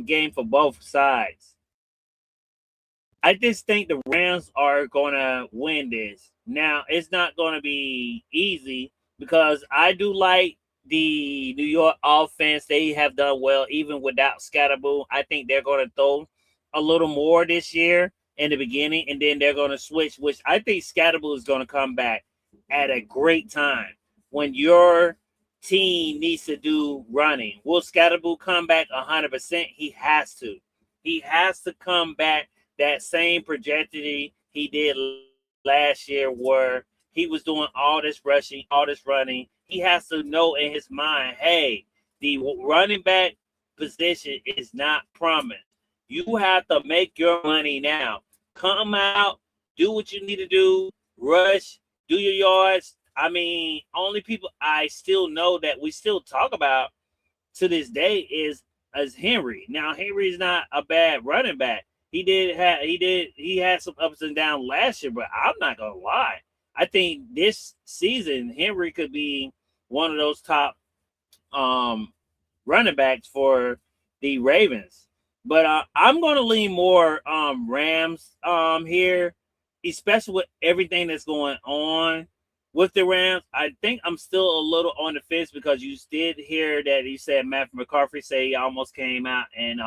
game for both sides. I just think the Rams are going to win this. Now, it's not going to be easy because I do like the New York offense. They have done well even without Scatterboo. I think they're going to throw a little more this year in the beginning, and then they're going to switch, which I think Scatterboo is going to come back at a great time when your team needs to do running. Will Scatterboo come back 100%? He has to. He has to come back that same trajectory he did last year where he was doing all this rushing, all this running. He has to know in his mind, hey, the running back position is not promised. You have to make your money now. Come out, do what you need to do, rush, do your yards. I mean, only people I still know that we still talk about to this day is as Henry. Now Henry is not a bad running back. He had some ups and downs last year, but I'm not gonna lie. I think this season Henry could be one of those top um running backs for the Ravens. But I'm gonna lean more Rams here, especially with everything that's going on with the Rams. I think I'm still a little on the fence because you did hear that he said Matthew McCarthy say he almost came out and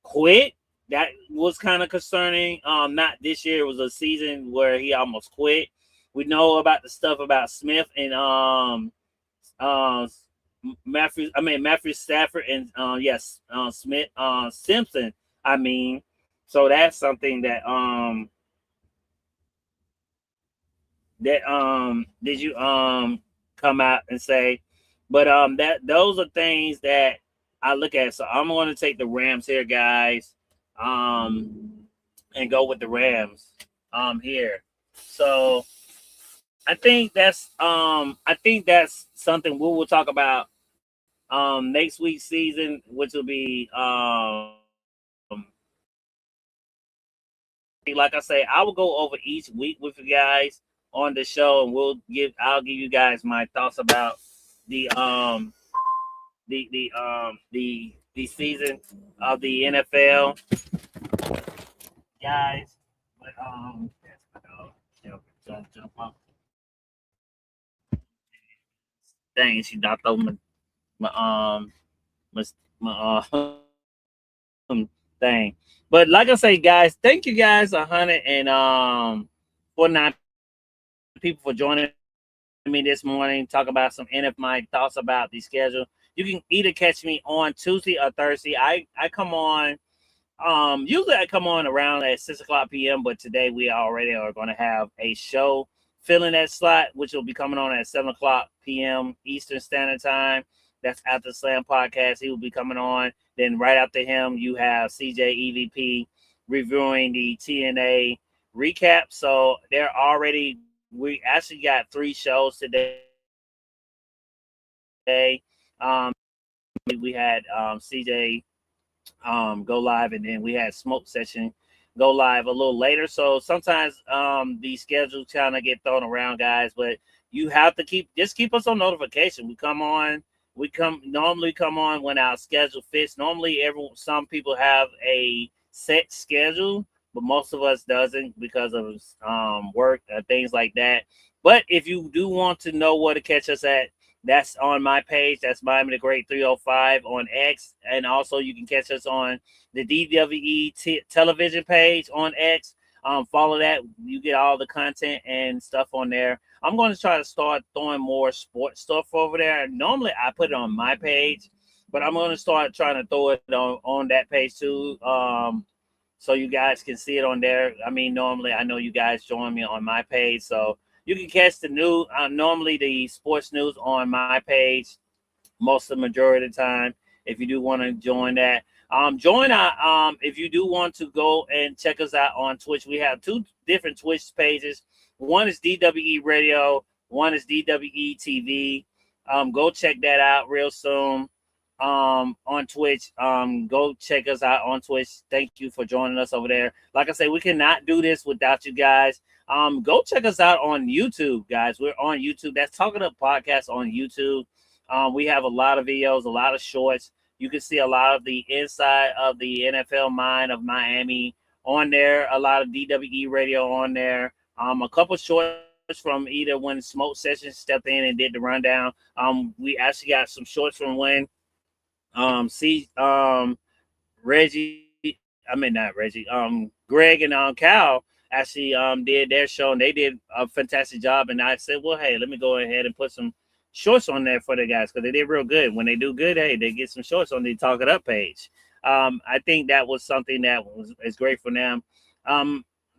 quit. That was kind of concerning. Not this year. It was a season where he almost quit. We know about the stuff about Smith and uh Matthew Stafford and Smith Simpson. I mean, so that's something that did you come out and say, but that those are things that I look at. So I'm going to take the Rams here, guys, and go with the Rams here. So I think that's something we will talk about next week's season, which will be like I say, I will go over each week with you guys on the show, and I'll give you guys my thoughts about the the season of the NFL, guys. But that's my dog. Jump up. Dang, she knocked over my my, my thing. But like I say, guys, thank you guys 149 people for joining me this morning. Talk about some NF my thoughts about the schedule. You can either catch me on Tuesday or Thursday. I come on. Usually I come on around at 6:00 p.m. But today we already are going to have a show filling that slot, which will be coming on at 7:00 p.m. Eastern Standard Time. That's after Slam Podcast. He will be coming on. Then right after him, you have CJ EVP reviewing the TNA recap. So we actually got 3 shows today. We had CJ go live, and then we had Smoke Session go live a little later. So sometimes the schedules kind of get thrown around, guys, but you have to keep us on notification. We normally come on when our schedule fits. Normally some people have a set schedule, but most of us doesn't because of work things like that. But if you do want to know where to catch us at, that's on my page. That's Miami the Great 305 on X. And also you can catch us on the DWE television page on X. Follow that. You get all the content and stuff on there. I'm going to try to start throwing more sports stuff over there. Normally I put it on my page, but I'm going to start trying to throw it on that page too. So you guys can see it on there. I mean, normally I know you guys join me on my page, so you can catch the news, normally the sports news on my page most of the majority of the time. If you do want to join that, join our, if you do want to go and check us out on Twitch, we have 2 different Twitch pages. One is DWE Radio, one is DWE TV. Go check that out real soon on Twitch. Go check us out on Twitch. Thank you for joining us over there. Like I say, we cannot do this without you guys. Go check us out on YouTube, guys. We're on YouTube. That's Talking Up Podcast on YouTube. We have a lot of videos, a lot of shorts. You can see a lot of the inside of the NFL mind of Miami on there. A lot of DWE radio on there. A couple shorts from either when Smoke Sessions stepped in and did the rundown. We actually got some shorts from when Reggie, I mean not Reggie, Greg and Cal actually did their show, and they did a fantastic job. And I said, well, hey, let me go ahead and put some shorts on there for the guys, because they did real good. When they do good, hey, they get some shorts on the Talk It Up page. I think that was something that is great for them.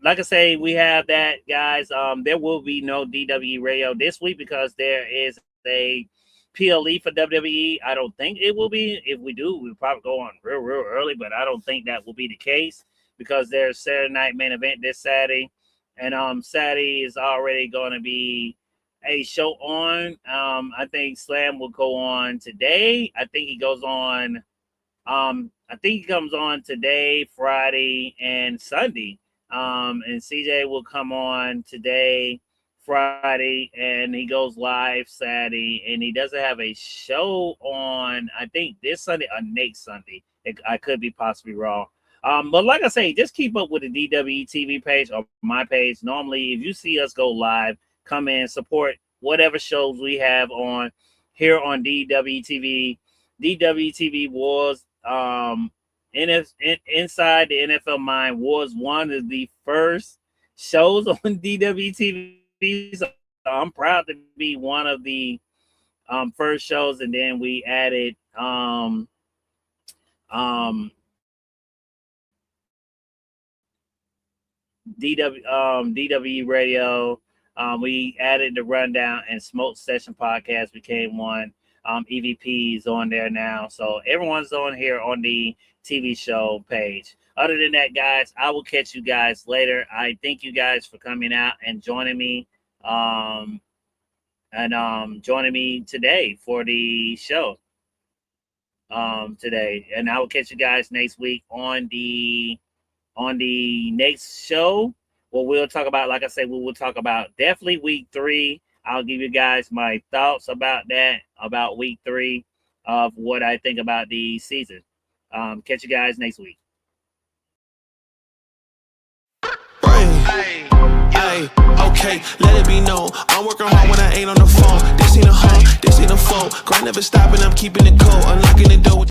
Like I say, we have that, guys. There will be no DWE radio this week because there is a PLE for WWE. I don't think it will be. If we do, we'll probably go on real early, but I don't think that will be the case because there's Saturday Night Main Event this Saturday, and Saturday is already going to be a show on. I think Slam will go on today. I think he goes on. I think he comes on today, Friday, and Sunday. And CJ will come on today, Friday, and he goes live Saturday. And he doesn't have a show on, I think, this Sunday or next Sunday. I could be possibly wrong. But like I say, just keep up with the DWE TV page or my page. Normally, if you see us go live, come in, support whatever shows we have on here on DWE TV. DWE TV was inside the NFL Mind was one of the first shows on DWE TV. So I'm proud to be one of the first shows, and then we added DWE Radio. We added the Rundown, and Smoke Session Podcast became one. EVP's on there now, so everyone's on here on the TV show page. Other than that, guys, I will catch you guys later. I thank you guys for coming out and joining me, joining me today for the show today. And I will catch you guys next week on the next show. Well, we'll talk about, like I said, we will talk about definitely week 3. I'll give you guys my thoughts about that, about week 3 of what I think about the season. Catch you guys next week. Hey, okay, let it be known. I'm working hard when I ain't on the phone. This ain't a hoe, this ain't a foe. Grind never stopping, I'm keeping it cold. Unlocking the door.